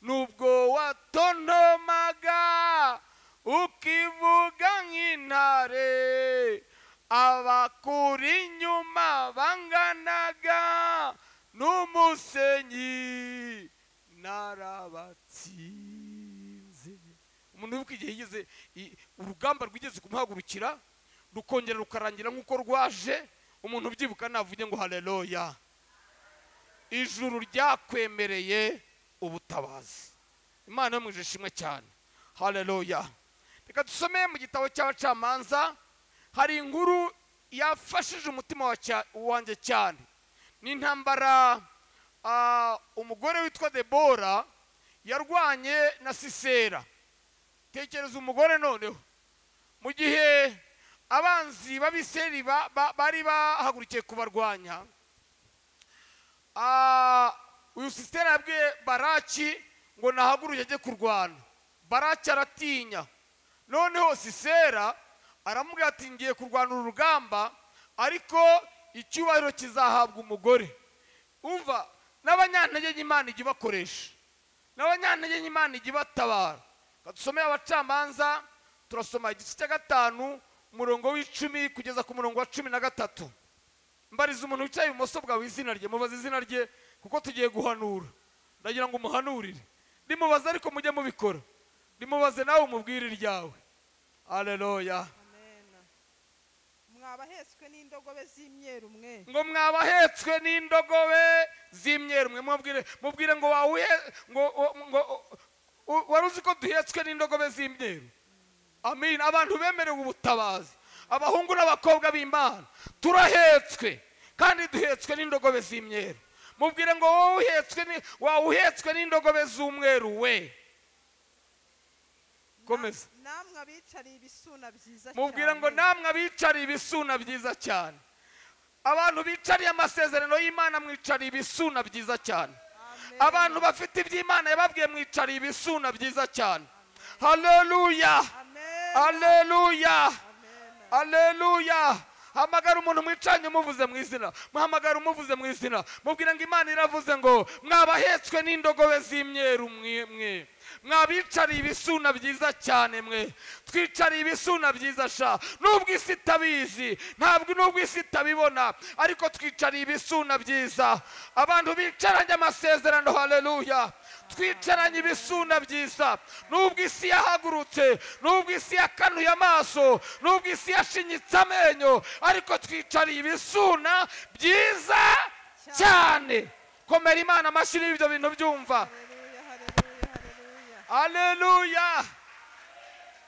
Nubwo watontomaga ukivuga nk'intare, abakuri inyuma banganaga n'umusenyi, narabatsinze. Umuntu wibuka igihe yigeze urugamba rwigeze kumuhagurukira rukongera rukarangira nk'uko rwaje, umuntu ubyibuka navuge ngo haleluya. Ijuru ryakwemereye ubutabazi. Imana yo mu ijuru ishimwe cyane. Haleluya. Reka dusome mu gitabo cy'Abacamanza, hari inkuru yafashije umutima wanjye cyane. N'intambara umugore witwa Debora yarwanye na Sisera. Tekereza umugore noneho, mu gihe abanzi b'Abisirayeli bari bahagurukiye kubarwanya, uyu Sisera yabwiye Baraki ngo nahaguruke ajye kurwana. Baraki aratinya. Noneho Sisera aramubwira ati ngiye kurwana urugamba, ariko icyubahiro kizahabwa umugore. Umva, n'abanyantege Imana ijya ibakoresha, n'abanyantege Imana ijya ibatabara. Dusomeye Abacamanza, turasoma igice cya 5 umurongo w'10 kugeza ku murongo wa 13. Mbariza umuntu wicaye ibumoso bwawe izina rye, mubaze izina rye kuko tugiye guhanura. Ndagira ngo umuhanurire. Ndimubaze ariko mujye mubikora. Ndimubaze nawe umubwire iryawe. Haleluya. Amen. Mwabahetswe n'indogobe z'imyeru mwe. Ngo mwabahetswe n'indogobe z'imyeru mwe. Mubwire ngo waruzi ko duhetswe n'indogobe z'imyeru. Amen. Abantu bemerewe ubutabazi, abahungu n'abakobwa b'Imana turahetswe kandi duhetswe n'indogobe z'imyeru. Mubwire ngo wawuhetswe n'indogobe z'umweru we. Komeza. Namwe abicariye ibisuna byiza cyane. Mubwire ngo namwe abicariye ibisuna byiza cyane. Abantu bicariye amasezerano y'Imana mwicariye ibisuna byiza cyane. Abantu bafite iby'Imana yababwiye mwicariye ibisuna byiza cyane. Haleluya. Haleluya. Haleluya. Hamagara umuntu mwicanye umuvuze mu izina. Muhamagara umuvuze mu izina. Mubwire ngo Imana iravuze ngo mwabahetswe n'indogobe z'imyeru mwe. Mwabicariye ibisuna byiza cyane mwe. Twicariye ibisuna byiza sha. Nubwo isi itabizi, nubwo isi itabibona, ariko twicariye ibisuna byiza. Abantu bicaranye amasezerano. Haleluya. Twicaranye ibisuna byiza. Nubwo isi yahagurutse, nubwo isi yakanuye amaso, nubwo isi yashinyitse amenyo, ariko twicariye ibisuna byiza cyane. Komera Imana amashyi n'ibyo bintu byumva. Haleluya.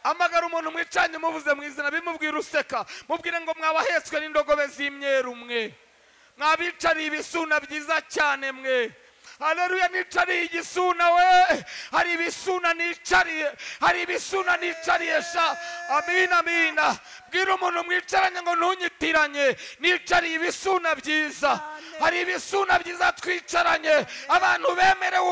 amagara umuntu mwicanye muvuze mu izina bimubwira useka mubwire ngo mwabahetswe n'indogobe z'imyeru mwe mwabicariye ibisuna byiza cyane mwe haleluya nicariye igisuna we hari ibisuna nicariye sha amina amina bwira umuntu mwicaranye ngo ntunyitiranye nicariye ibisuna byiza hari ibisuna byiza twicaranye abantu bemerewe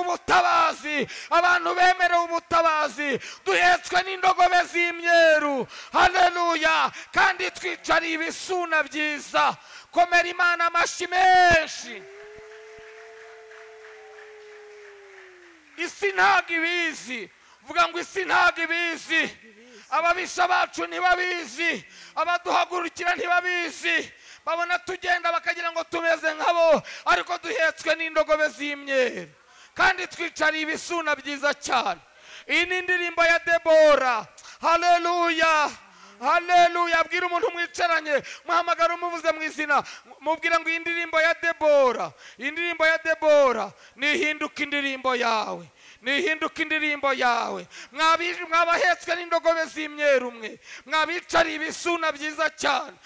ubutabazi duhetswe n'indogobe z'imyeru haleluya kandi twicariye ibisuna byiza komera Imana amashyi menshi isi ntabwo ibizi vuga ngo isi ntabwo ibizi ababisha bacu ntibabizi abaduhagurukira ntibabizi babona tugenda bakagira ngo tumeze nkabo ariko duhetswe n'indogobe z'imyeru kandi twicariye ibisuna byiza cyane iyi ni indirimbo ya Debora haleluya haleluya bwira umuntu mwicaranye muhamagara umuvuze mu izina mubwira ngo iyi ndirimbo ya Debora nihinduka indirimbo yawe mwabahetswe n'indogobe z'imyeru mwe mwabicariye ibisuna byiza cyane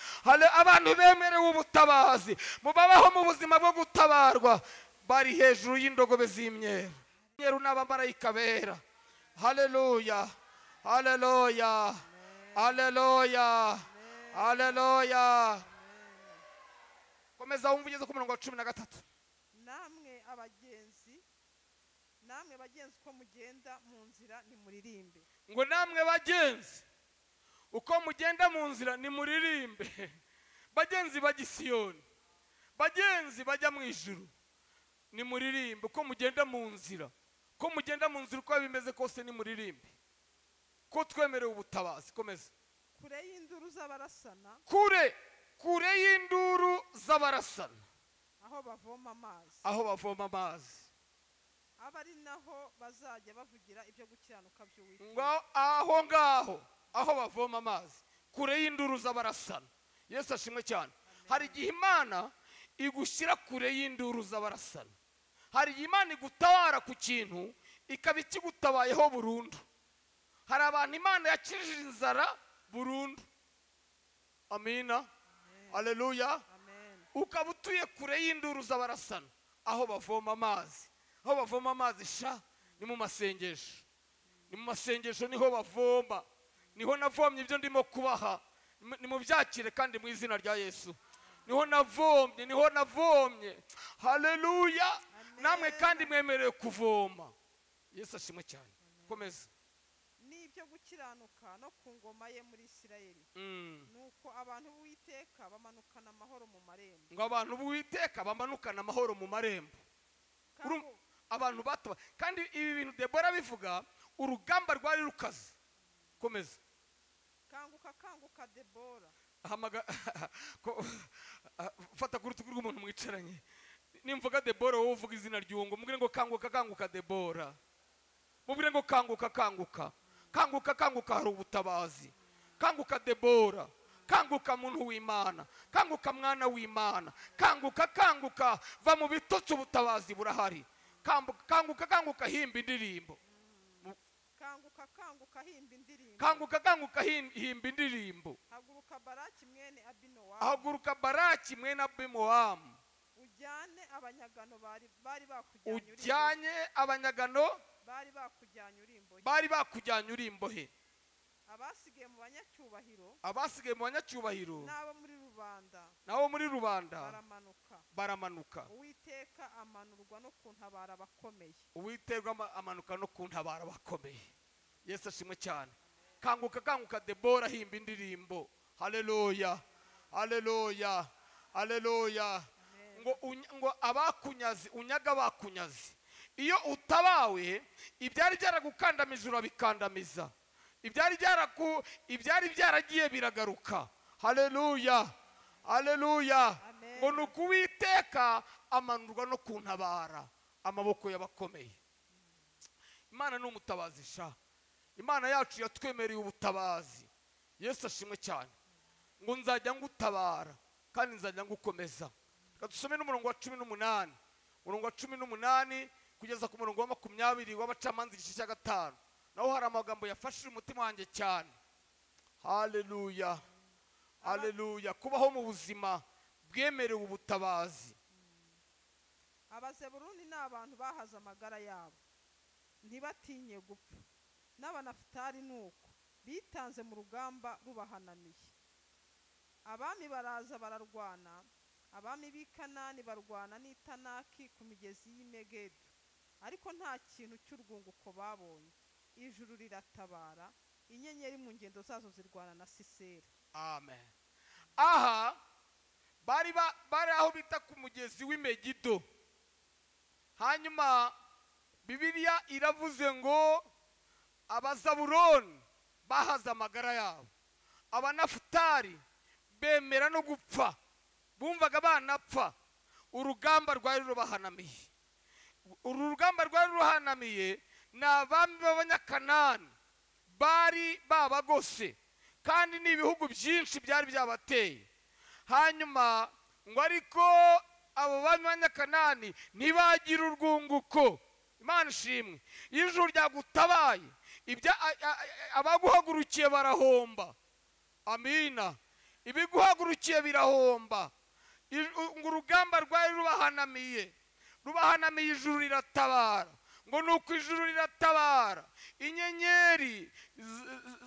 abantu bemerewe ubutabazi mubabaho mu buzima bwo gutabarwa bari hejuru y'indogobe z'imyeru n'abamarayika bera haleluya haleluya haleluya haleluya komeza wumva ugeze ku murongo wa 13 namwe bagenzi uko mugenda mu nzira nimuririmbe ngo namwe bagenzi uko mugenda mu nzira nimuririmbe bagenzi bagisiyoni bagenzi bajya mu ijuru nimuririmbe uko mugenda mu nzira uko bimeze kose nimuririmbe ko twemerewe ubutabazi komeza kure y'induru z'abarasana kure y'induru z'abarasana aho bavoma amazi aba ari naho bazajya bavugira ibyo gukiranuka by'Uwiteka aho ngaho aho bavoma amazi kure y'induru z'abarasana Yesu ashimwe cyane hari igihe Imana igushyira kure y'induru z'abarasana hari igihe Imana igutabara ku kintu ikaba ikigutabayeho burundu hari abantu Imana yakijije inzara burundu amina haleluya ukaba utuye kure y'induru z'abarasana aho bavoma amazi sha ni mu masengesho niho bavoma niho navomye ibyo ndimo kubaha ni mu byakire kandi mu izina rya Yesu niho navomye haleluya namwe kandi mwemerewe kuvoma Yesu ashimwe cyane komeza n'ibyo gukiranuka no ku ngoma ye muri Isirayeli nuko abantu b'Uwiteka bamanukana amahoro mu marembo ngo abantu b'Uwiteka bamanukana amahoro mu marembo abantu bato kandi ibi bintu Debora bivuga urugamba rwari rukaze komeza kanguka Debora fata ku rutugu rw'umuntu mwicaranye nimvuga Debora wowe uvuga izina ry'uwo ngo mubwire ngo kanguka Debora mubwire ngo kanguka hari ubutabazi kanguka Debora kanguka muntu w'Imana kanguka mwana w'Imana kanguka va mu bitotsi ubutabazi burahari kanguka himba indirimbo kanguka himba indirimbo haguruka Baraki mwene Abinowamu ujyane abanyagano bari bakujyanye uri imbohe abasigaye mu banyacyubahiro n'abo muri rubanda baramanuka Uwiteka amanurwa no kuntabara abakomeye Yesu ashimwe cyane kanguka Debora himba indirimbo haleluya ngo abakunyazi unyaga bakunyazi iyo utabawe ibyari byaragukandamije urabikandamiza ibyari byaragiye biragaruka haleluya ngo nuko Uwiteka amanurwa no kuntabara amaboko y'abakomeye Imana ni umutabazi sha Imana yacu yatwemereye ubutabazi Yesu ashimwe cyane ngo nzajya ngutabara kandi nzajya ngukomeza dusome n'umurongo wa 18 umurongo wa 18 kugeza ku murongo wa 20 w'abacamanza igice cya 5 naho hari amagambo yafashije umutima wanjye cyane haleluya haleluya kubaho mu buzima bwemerewe ubutabazi. Abazeburuni ni abantu bahaze amagara yabo ntibatinye gupfa, n'abanafutari nuko bitanze mu rugamba rubahanamiye. Abami baraza bararwana, abami b'i Kanani barwana n'i Tanaki ku migezi y'i Megido, ariko nta kintu cy'urwunguko babonye. Ijuru riratabara, inyenyeri mu ngendo zazo zirwana na Sisera. Amen. Aha bari aho bita ku mugezi w'i Megido. Hanyuma Bibiliya iravuze ngo Abazaburoni bahaze amagara yabo, Abanafutari bemera no gupfa, bumvaga banapfa. Urugamba rwari rubahanamiye. Uru rugamba rwari ruhanamiye ni abami b'Abanyakanani bari babagose, kandi n'ibihugu byinshi byari byabateye. Hanyuma ngo ariko abo bami b'Abanyakanani ntibagira urwunguko. Imana ishimwe, ijuru ryagutabaye abaguhagurukiye barahomba. Amina. Ibiguhagurukiye birahomba. Ngo urugamba rwari rubahanamiye, ijuru riratabara. Ngo nuko ijuru riratabara, inyenyeri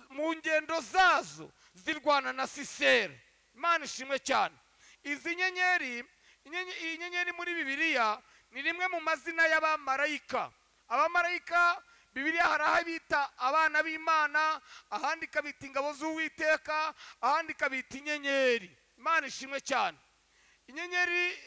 mu ngendo zazo zirwana na Sisera. Imana ishimwe cyane. Izi nyenyeri, inyenyeri muri Bibiliya ni rimwe mu mazina y'abamarayika. Abamarayika Bibiliya hari aho bita abana b'Imana, ahandi ikabita ingabo z'Uwiteka, ahandi ikabita inyenyeri. Imana ishimwe cyane. Inyenyeri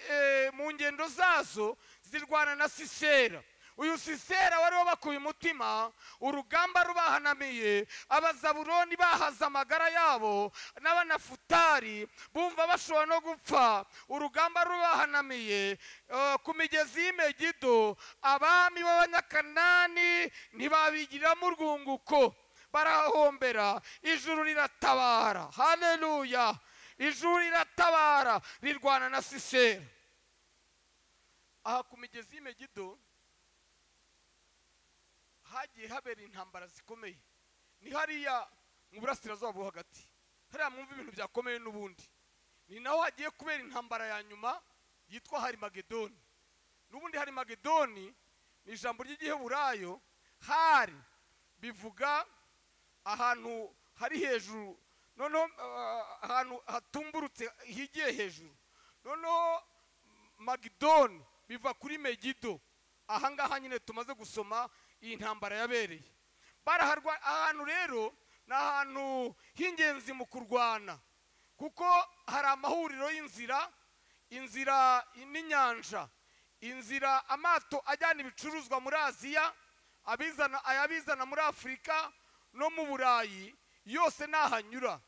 mu ngendo zazo zirwana na Sisera. Uyu Sisera wari wabakuye umutima, urugamba rubahanamiye. Abazaburoni bahaza amagara yabo, n'Abanafutari bumva bashobora no gupfa, urugamba rubahanamiye. Ku migezi y'i Megido abami b'Abanyakanani ntibabigiramo urwunguko, barahombera. Ijuru riratabara. Haleluya. Ijuru riratabara rirwana na Sisera. Aha ku migezi y'i Megido hagiye habera intambara zikomeye. Ni hariya mu burasirazuba bwo hagati, hariya mwumva ibintu byakomeye n'ubundi. Ni naho hagiye kubera intambara ya nyuma yitwa Harimagedoni. N'ubundi Harimagedoni ni ijambo ry'Igiheburayo, hari bivuga ahantu hari hejuru, noneho ahantu hatumburutse higiye hejuru. Noneho Magidoni biva kuri Megido. Ahangaha nyine tumaze gusoma iyi ntambara yabereye. Baraharwa ahantu rero ni ahantu h'ingenzi mu kurwana, kuko hari amahuriro y'inzira, inzira n'inyanja, inzira amato ajyana ibicuruzwa muri Aziya, ayabizana muri Afurika no mu Burayi, yose nahanyura.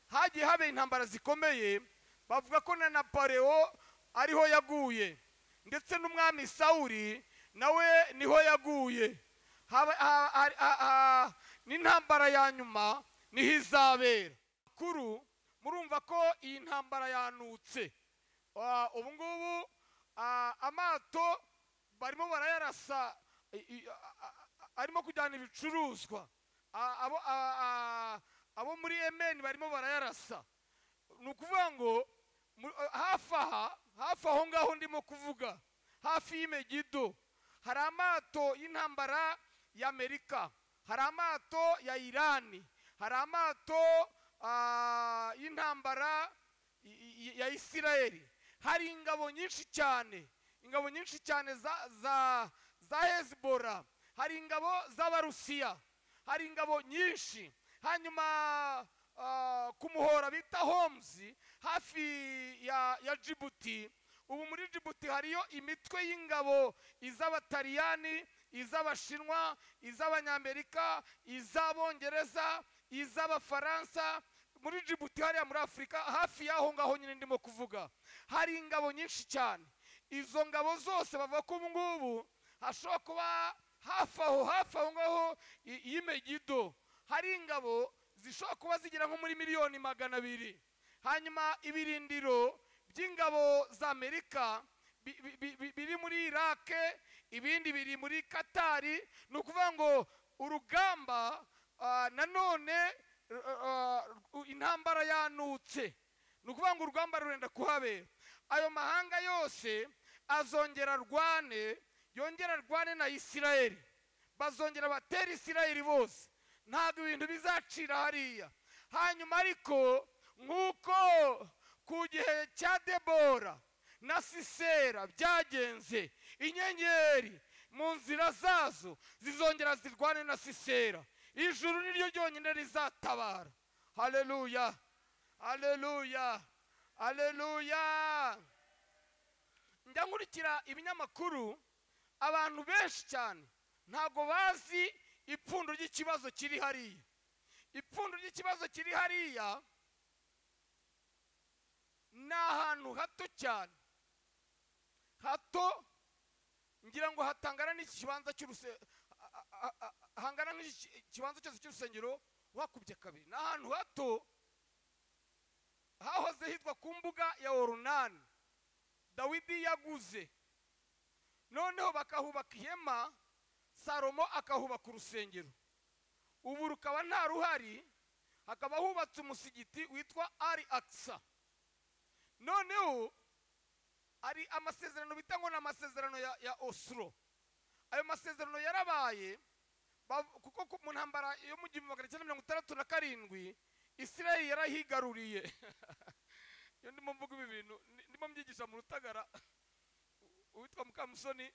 Hagiye habe intambara zikomeye. Bavuga ko na Napoleon ariho yaguye, ndetse n'umwami Sawuli nawe niho yaguye. N'intambara ya nyuma niho izabera. Kuru murumva ko iyi ntambara yanutse. Ubu ngubu amato barimo barayarasa, arimo kujyana ibicuruzwa. Abo muri Yemen barimo barayarasa. Ni ukuvuga ngo hafi aho ngaho ndimo kuvuga, hafi y'i Megido hari amato y'intambara y'Amerika, hari amato ya Irani, hari amato y'intambara ya Isirayeli. Hari ingabo nyinshi cyane za Hezbollah, hari ingabo z'Abarusiya, hari ingabo nyinshi. Hanyuma ku muhora bita Homs hafi ya Djibouti. Ubu muri Djibouti hariyo imitwe y'ingabo, iz'Abataliyani, iz'Abashinwa, iz'Abanyamerika, iz'Abongereza, iz'Abafaransa. Muri Djibouti hariya muri Afurika, hafi y'aho ngaho nyine ndimo kuvuga, hari ingabo nyinshi cyane. Izo ngabo zose bavuga ko ubu ngubu hashobora kuba hafi aho ngaho y'i Megido hari ingabo zishobora kuba zigira nko muri miliyoni 200. Hanyuma ibirindiro by'ingabo za Amerika biri muri Iraq, ibindi biri muri Katari. Ni ukuvuga ngo urugamba nanone intambara yanutse, ni ukuvuga ngo urugamba rurenda kuhabera. Ayo mahanga yose azongera arwane, yongera arwane na Isirayeli, bazongera batera Isirayeli bose, ntabwo ibintu bizacira hariya. Hanyuma ariko nk'uko ku gihe cya Debora na Sisera byagenze, inyenyeri mu nzira zazo zizongera zirwane na Sisera, ijuru niryo ryonyine rizatabara. Haleluya, haleluya, haleluya. Njya nkurikira ibinyamakuru, abantu benshi cyane ntabwo bazi ipfundo ry'ikibazo kiri hariya. Ipfundo ry'ikibazo kiri hariya ni ahantu hato cyane, hato, ngira ngo hatangana n'iki kibanza hangana nk'ikibanza cyose cy'urusengero wakubye kabiri. Ni ahantu hato hahoze hitwa ku mbuga ya Orunani, Dawidi yaguze, noneho bakahubaka ihema, Salomo akahubaka urusengero. Ubu rukaba nta ruhari, hakaba hubatse umusigiti witwa Al-Aqsa. Noneho ari amasezerano bita ngo n'amasezerano ya Oslo. Ayo masezerano yarabaye kuko mu ntambara yo mu 1967 Isirayeli yarahigaruriye. Yo ndimo mvuga ibi bintu, ndimo mbyigisha mu Rutagara, uwitwa Mukamusoni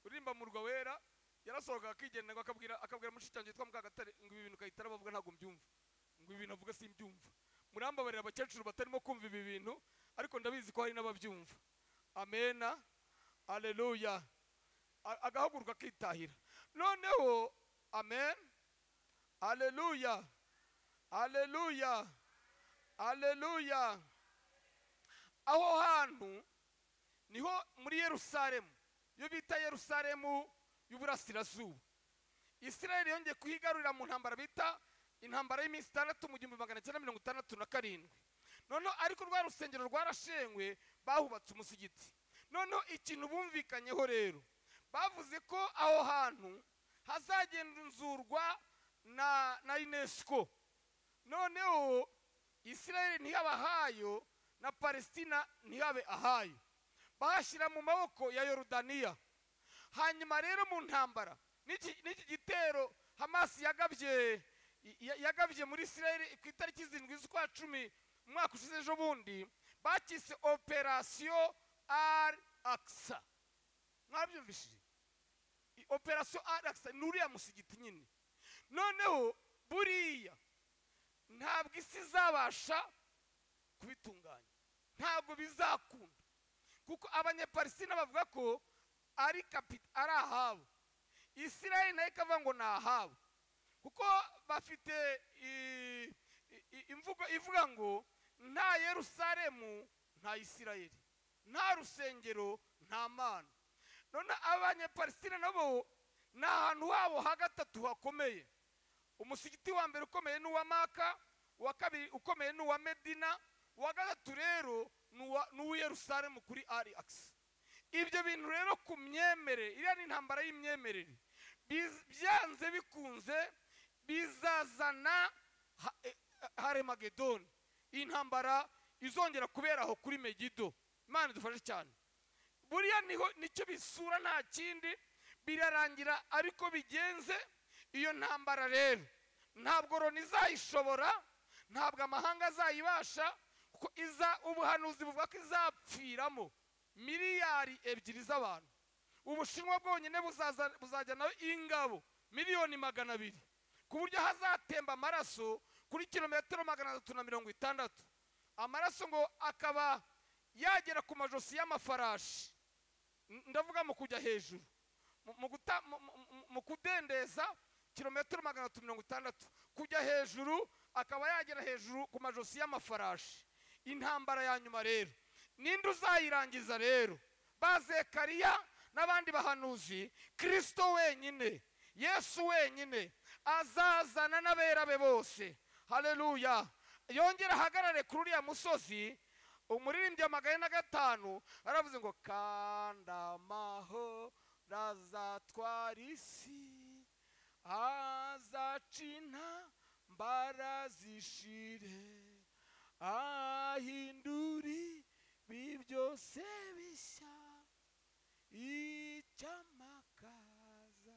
urimba mu Rwa Wera yarasohoka akigenda ngo akabwira mushikanje yitwa Mukagatare ngo ibi bintu kayitara bavuga ntago mbyumva, ngo ibi bintu avuga simbyumva. Murambabarira abakecuru batarimo kumva ibi bintu, ariko ndabizi ko hari n'ababyumva. Amena, haleluya. Agahaguruka kitahira. Noneho amen, haleluya, haleluya, haleluya. Aho hantu niho muri Yerusalemu, yo bita Yerusalemu y'uburasirazuba. Isirayeli yongeye kuhigarurira mu ntambara bita intambara y'iminsi 6 mu 1967. Noneho ariko rwa rusengero rwarashengwe, bahubatse umusigiti. Noneho ikintu bumvikanyeho rero, bavuze ko aho hantu hazagenzurwa na UNESCO. Noneho Isirayeli ntiyabahayo na Palestina ntiyabe ahayo, bahashyira mu maboko ya Yorodaniya. Hanyuma rero mu ntambara n'iki gitero Hamas yagabye muri Isirayeli ku itariki 7 z'ukwa 10 umwaka ushize ejo bundi, bakise Operation Al-Aqsa. Mwabyumvishije? Operation Al-Aqsa nuriya musigiti nyine. Noneho buriya ntabwo isi zabasha kubitunganya, ntabwo bizakunda, kuko abanyepalestina bavuga ko ari ahabo, Isirayeli nayo ikavuga ngo ni ahabo, kuko bafite imvugo ivuga ngo nta Yerusalemu nta Isirayeli, nta rusengero nta Mana. None abanyepalestina nabo ni ahantu habo hagatatu hakomeye. Umusigiti wa mbere ukomeye n'uwa Maka, uwa kabiri ukomeye n'uwa Medina, uwa gatatu rero n'uwa Yerusalemu kuri Al-Aqsa. Ibyo bintu rero ku myemere, iriya ni intambara y'imyemerere, byanze bikunze bizazana Haremagedoni, intambara izongera kubera aho kuri Megido. Imana dufashe cyane. Buriya nicyo bisura, nta kindi, birarangira ariko bigenze. Iyo ntambara rero ntabwo Loni izayishobora, ntabwo amahanga azayibasha, kuko ubuhanuzi buvuga ko izapfiramo miliyari 2 z'abantu. Ubushinwa bwonyine buzajyanaho ingabo miliyoni 200, ku buryo hazatemba amaraso kuri kilometero 360. Amaraso ngo akaba yagera ku majosi y'amafarashi, ndavuga mu kujya hejuru, mu kudendeza kilometero 360, kujya hejuru akaba yagera hejuru ku majosi y'amafarashi. Intambara ya nyuma rero ninde uzayirangiza rero? Bazekariya n'abandi bahanuzi. Kristo wenyine, Yesu wenyine azazana n'aberabe bose. Haleluya. Yongera ahagarare kuri uriya musozi, umuririmbyi wa 105 aravuze ngo kandamaho razatwara isi, azacina mbarazishire, ahinduri byose bishya, icyamakaza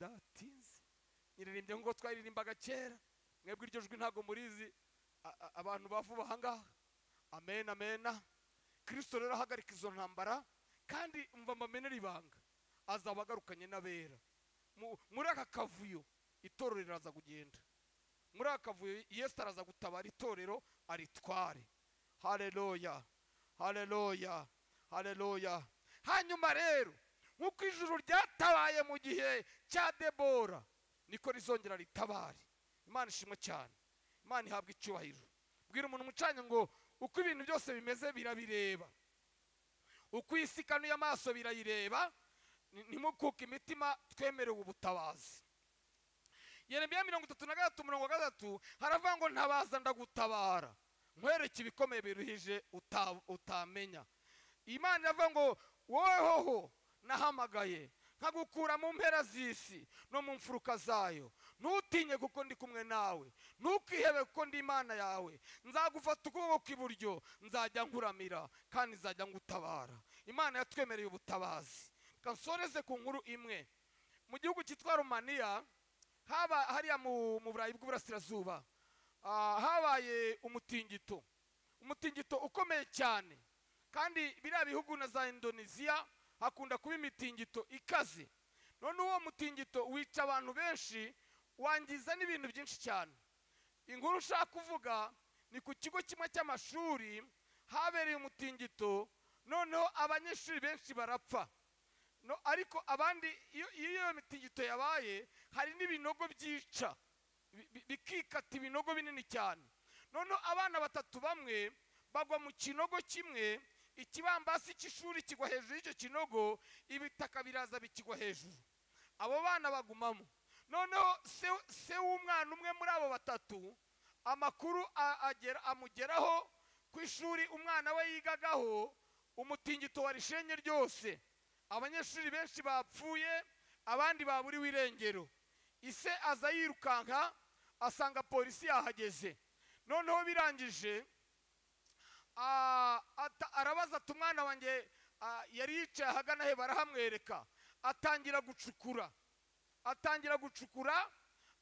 datinze. Nyiririmbye ngo twaririmbaga kera, mwebwe iryo jwi ntago murizi, abantu bavuba ahangaha. Amen, amen. Kristo rero ahagarika izo ntambara, kandi umva mbamenera ibanga, azaba agarukanye n'abera. Muri aka kavuyo itorero riraza kugenda, muri aka kavuyo Yesu araza gutabara itorero aritware. Haleluya, haleluya, haleluya. Hanyuma rero nk'uko ijuru ryatabaye mu gihe cya Debora, niko rizongera ritabare. Imana ishimwe cyane, Imana ihabwa icyubahiro. Bwira umuntu umucanye ngo uko ibintu byose bimeze birabireba, uko isi kanuye amaso birayireba, ntimukuke imitima, twemerewe ubutabazi. Yeremiya 33:3 haravuga ngo ntabaza ndagutabara, nkwereke ibikomeye biruhije utamenya. Imana iravuga ngo wowe hoho nahamagaye nkagukura mu mpera z'isi no mu mfuruka zayo, ntutinye kuko ndi kumwe nawe, ntukihebe kuko ndi Imana yawe, nzagufata ukuboko kw'iburyo, nzajya nkuramira kandi nzajya ngutabara. Imana yatwemereye ubutabazi. Kansoreze ku nkuru imwe. Mu gihugu cyitwa Romania, hariya mu Burayi bw'Uburasirazuba, habaye umutingito ukomeye cyane, kandi biriya bihugu na za Indonesia hakunda kuba imitingito ikaze. None uwo mutingito wica abantu benshi, wangiza n'ibintu byinshi cyane. Inkuru ushaka kuvuga ni ku kigo kimwe cy'amashuri habereye umutingito, noneho abanyeshuri benshi barapfa. Ariko abandi iyo mitingito yabaye, hari n'ibinogo byica bikikata ibinogo binini cyane. Noneho abana batatu bamwe bagwa mu kinogo kimwe, ikibambasi cy'ishuri kigwa hejuru y'icyo kinogo, ibitaka biraza bikigwa hejuru, abo bana bagumamo. Noneho se w'umwana umwe muri abo batatu, amakuru amugeraho ku ishuri umwana we yigagaho, umutingito warishenye ryose, abanyeshuri benshi bapfuye, abandi baburiwe irengero. Ise aza yirukanka, asanga polisi yahageze. Noneho birangije, arabaza ati umwana wanjye yari yicaye ahagana he, barahamwereka. Atangira gucukura,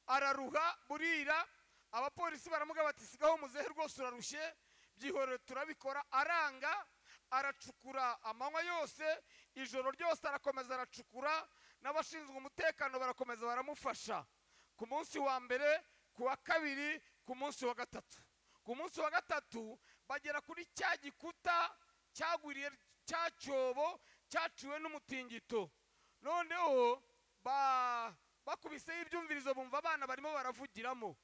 araruha burira. Abapolisi baramuga bati sigaho muzehe rwose urarushye, byihorere turabikora. Aranga, aracukura amanywa yose, ijoro ryose arakomeza aracukura, n'abashinzwe umutekano barakomeza baramufasha. Ku munsi wa mbere, ku wa kabiri, ku munsi wa gatatu. Ku munsi wa gatatu bagera kuri cya gikuta cyagwiriye, cya cyobo cyaciwe n'umutingito. Noneho bakubiseho ibyumvirizo, bumva abana barimo baravugiramo,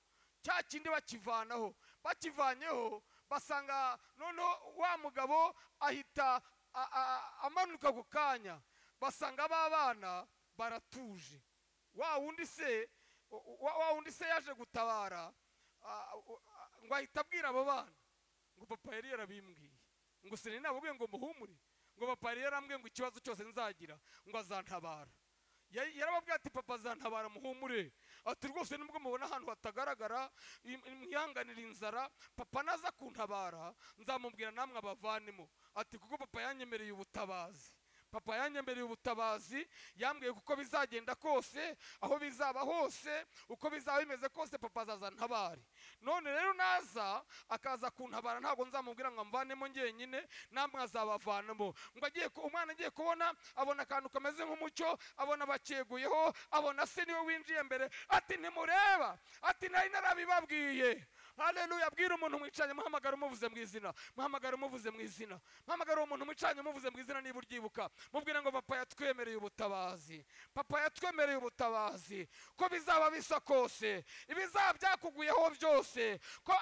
cya kindi bakivanaho. Bakivanyeho basanga noneho wa mugabo ahita amanuka ku kanya, basanga ba bana baratuje. Wa wundi se yaje gutabara, ngo ahita abwira abo bana ngo papa yari yarabimbwiye, ngo se nababwiye ngo muhumure, ngo papa yari yarambwiye ngo ikibazo cyose nzagira ngo azantabara. Yarababwiye ati papa azantabara muhumure, ati rwose nubwo mubona ahantu hatagaragara, mwihanganira inzara, papa naza kuntabara nzamubwira namwe abavanemo. Ati kuko papa yanyemereye ubutabazi, papa yanyemereye ubutabazi, yambwiye kuko bizagenda kose, aho bizaba hose, uko bizaba bimeze kose, papa azantabare. None rero naza akaza kuntabara, ntabwo nzamubwira ngo amvanemo njyenyine, namwe azabavanamo. Ngo umwana agiye kubona, abona akantu kameze nk'umucyo, abona bakeguyeho, abona se niwe winjiye mbere. Ati ntimureba, ati nari narabibabwiye. Haleluya. Bwira umuntu mwicanye, muhamagara umuvuze mu izina, muhamagara umuvuze mu izina, muhamagara uwo muntu mwicanye umuvuze mu izina niba uryibuka. Mubwira ngo papa yatwemereye ubutabazi, papa yatwemereye ubutabazi, ko bizaba bisa kose, ibizaba byakuguyeho byose, ko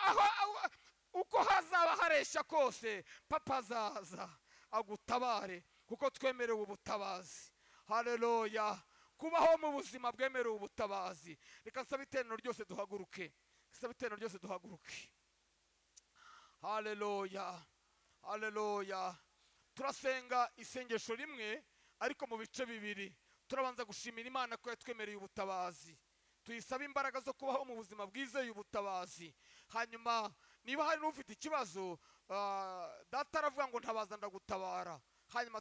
uko hazaba hareshya kose, papa azaza agutabare, kuko twemerewe ubutabazi. Haleluya. Kubaho mu buzima bwemerewe ubutabazi. Reka nsaba iteraniro ryose duhaguruke, Haleluya, haleluya. Turasenga isengesho rimwe ariko mu bice bibiri. Turabanza gushimira Imana ko yatwemereye ubutabazi. tuyisabe imbaraga zo kubaho mu buzima bwizeye ubutabazi. Hanyuma niba hari n'ufite ikibazo, data aravuga ngo ntabaza ndagutabara. Hanyuma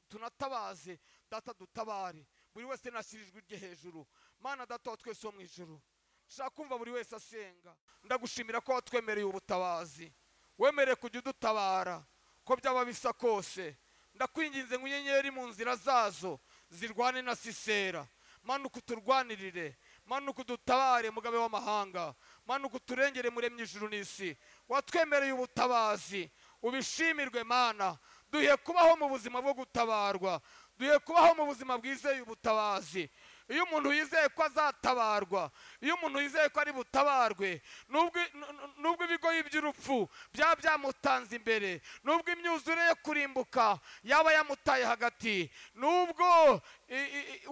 tunatabaze. Data dutabare, buri wese nashyirijwe irye hejuru. Mana data wa twese wo mu ijuru, nshaka kumva buri wese asenga. Ndagushimira ko watwemereye ubutabazi, wemereye kujya udutabara ko byaba bisa kose. Ndakwinginze ngo inyenyeri mu nzira zazo zirwane na Sisera. Manuka uturwanirire, manuka udutabare mugabe w'amahanga, manuka uturengere muremye ijuru n'isi. Watwemereye ubutabazi, ubishimirwe Mana. Duhe kubaho mu buzima bwo gutabarwa, duhe kubaho mu buzima bwizeye ubutabazi. Iyo umuntu yizeye ko azatabarwa, iyo umuntu yizeye ko ari butabarwe, nubwo ibigoyi by'urupfu byaba byamutanze imbere, nubwo imyuzure yo kurimbuka yaba yamutaye hagati, nubwo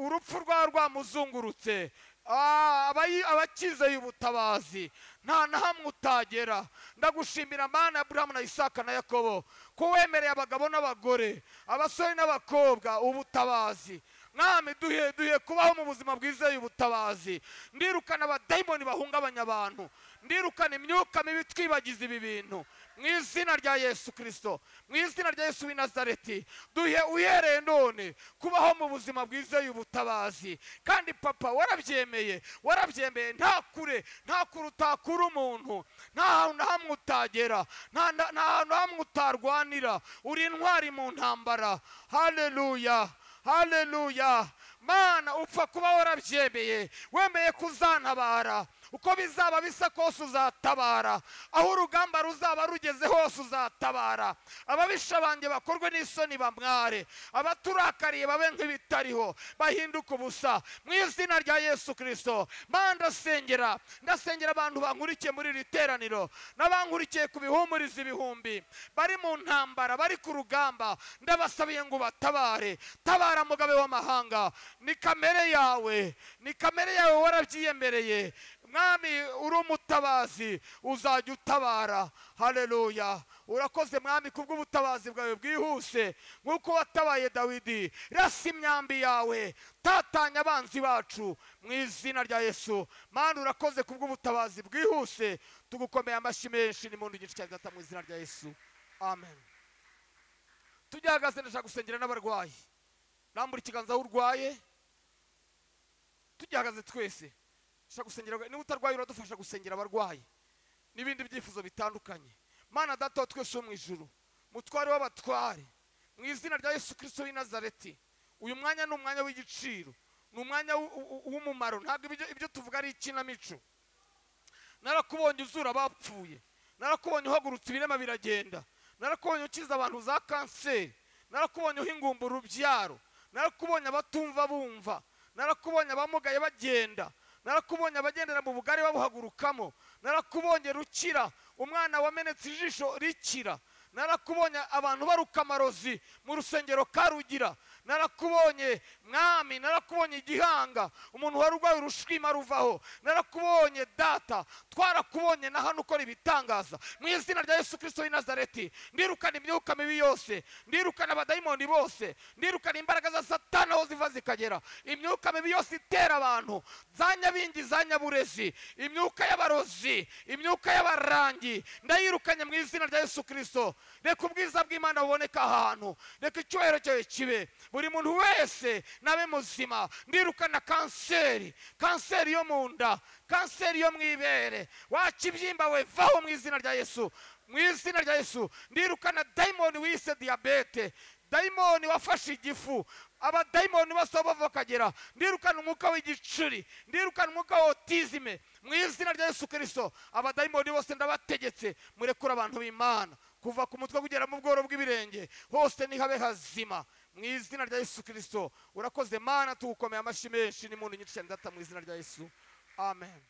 urupfu rwaba rwamuzungurutse, abakizeye ubutabazi nta na hamwe utagera. Ndagushimira Mana Aburahamu na Isaka na Yakobo ko wemereye abagabo n'abagore, abasore n'abakobwa ubutabazi. Mwami duhe kubaho mu buzima bwizeye ubutabazi. Ndirukana abadayimoni bahungabanya abantu, ndirukana imyuka mibi twibagiza ibi bintu mu izina rya Yesu Kristo, mu izina rya Yesu w'i Nazareti. Duhe uhereye none kubaho mu buzima bwizeye ubutabazi. Kandi papa warabyemeye, nta kure utakura umuntu, nta hantu na hamwe utagera, nta hantu na hamwe utarwanira. Uri intwari mu ntambara. Haleluya, haleluya. Mana upfa kuba warabyemeye, wemeye kuzantabara. Uko bizaba bisa kose uzatabara, aho urugamba ruzaba rugeze hose uzatabara. Ababisha banjye bakorwe n'isoni bamware, abaturakariye babe nk'ibitariho, bahinduka ubusa mu izina rya Yesu Kristo. Mana ndasengera abantu bankurikiye muri iri teraniro, n'abankurikiye ku bihumuriza ibihumbi bari mu ntambara, bari ku rugamba. Ndabasabiye ngo batabare. Tabara mugabe w'amahanga, ni kamere yawe warabyiyemereye. Mwami uri umutabazi, uzajya utabara. Haleluya. Urakoze Mwami kubw'ubutabazi bwawe bwihuse, nk'uko watabaye Dawidi. Rasa imyambi yawe, tatanya abanzi bacu mu izina rya Yesu. Mana urakoze kubw'ubutabazi bwihuse. Tugukomeye amashyi menshi n'impundu nyinshi cyane data mu izina rya Yesu. Amen. Tujyahagaze, ndashaka gusengera n'abarwayi. Rambura ikiganza aho urwaye. Tujyahagaze twese. Niba utarwaye uradufasha gusengera abarwayi n'ibindi byifuzo bitandukanye. Mana data wa twese wo mu ijuru, mutware w'abatware, mu izina rya Yesu Kristo w'i Nazareti, uyu mwanya ni umwanya w'igiciro, ni umwanya w'umumaro. Ntabwo ibyo tuvuga ari ikinamico. Narakubonye uzura abapfuye, narakubonye uhagurutsa ibirema biragenda, narakubonye ukiza abantu za kanseri, narakubonye uhingumba urubyaro, narakubonye abatumva bumva, narakubonye abamugaye bagenda, narakubonye abagendera mu bugari babuhagurukamo, narakubonye rukira, umwana wamenetse ijisho rikira, narakubonye abantu baruka amarozi mu rusengero Karugira, narakubonye Mwami, narakubonye igihanga, umuntu wari urwaye urushwima ruvaho, narakubonye data, twarakubonye na hano ukora ibitangaza mu izina rya Yesu Kristo w'i Nazareti. Ndirukana imyuka mibi yose, ndirukana abadayimoni bose, ndirukana imbaraga za Satani aho ziva zikagera, imyuka mibi yose itera abantu, za nyabingi, za nyaburezi, imyuka y'abarozi, imyuka y'abarangi, ndayirukanye mu izina rya Yesu Kristo. Reka ubwiza bw'Imana buboneka ahantu, reka icyubahiro cyawe kibe. Buri muntu wese nabe muzima. Ndirukana kanseri yo mu nda, kanseri yo mu ibere, wakibyimba we vaho mu izina rya Yesu, mu izina rya Yesu. Ndirukana dayimoni wise diyabete, dayimoni wafashe igifu, abadayimoni bose bava bakagera. Ndirukana umwuka w'igicuri, ndirukana umwuka wa otizime mu izina rya Yesu Kristo. Abadayimoni bose ndabategetse, murekura abantu b'Imana kuva ku mutwe kugera mu bworo bw'ibirenge, hose nihabe hazima mu izina rya Yesu Kristo. Urakoze Mana, tugukomeye amashyi menshi n'impundu nyinshi cyane data mu izina rya Yesu. Amen.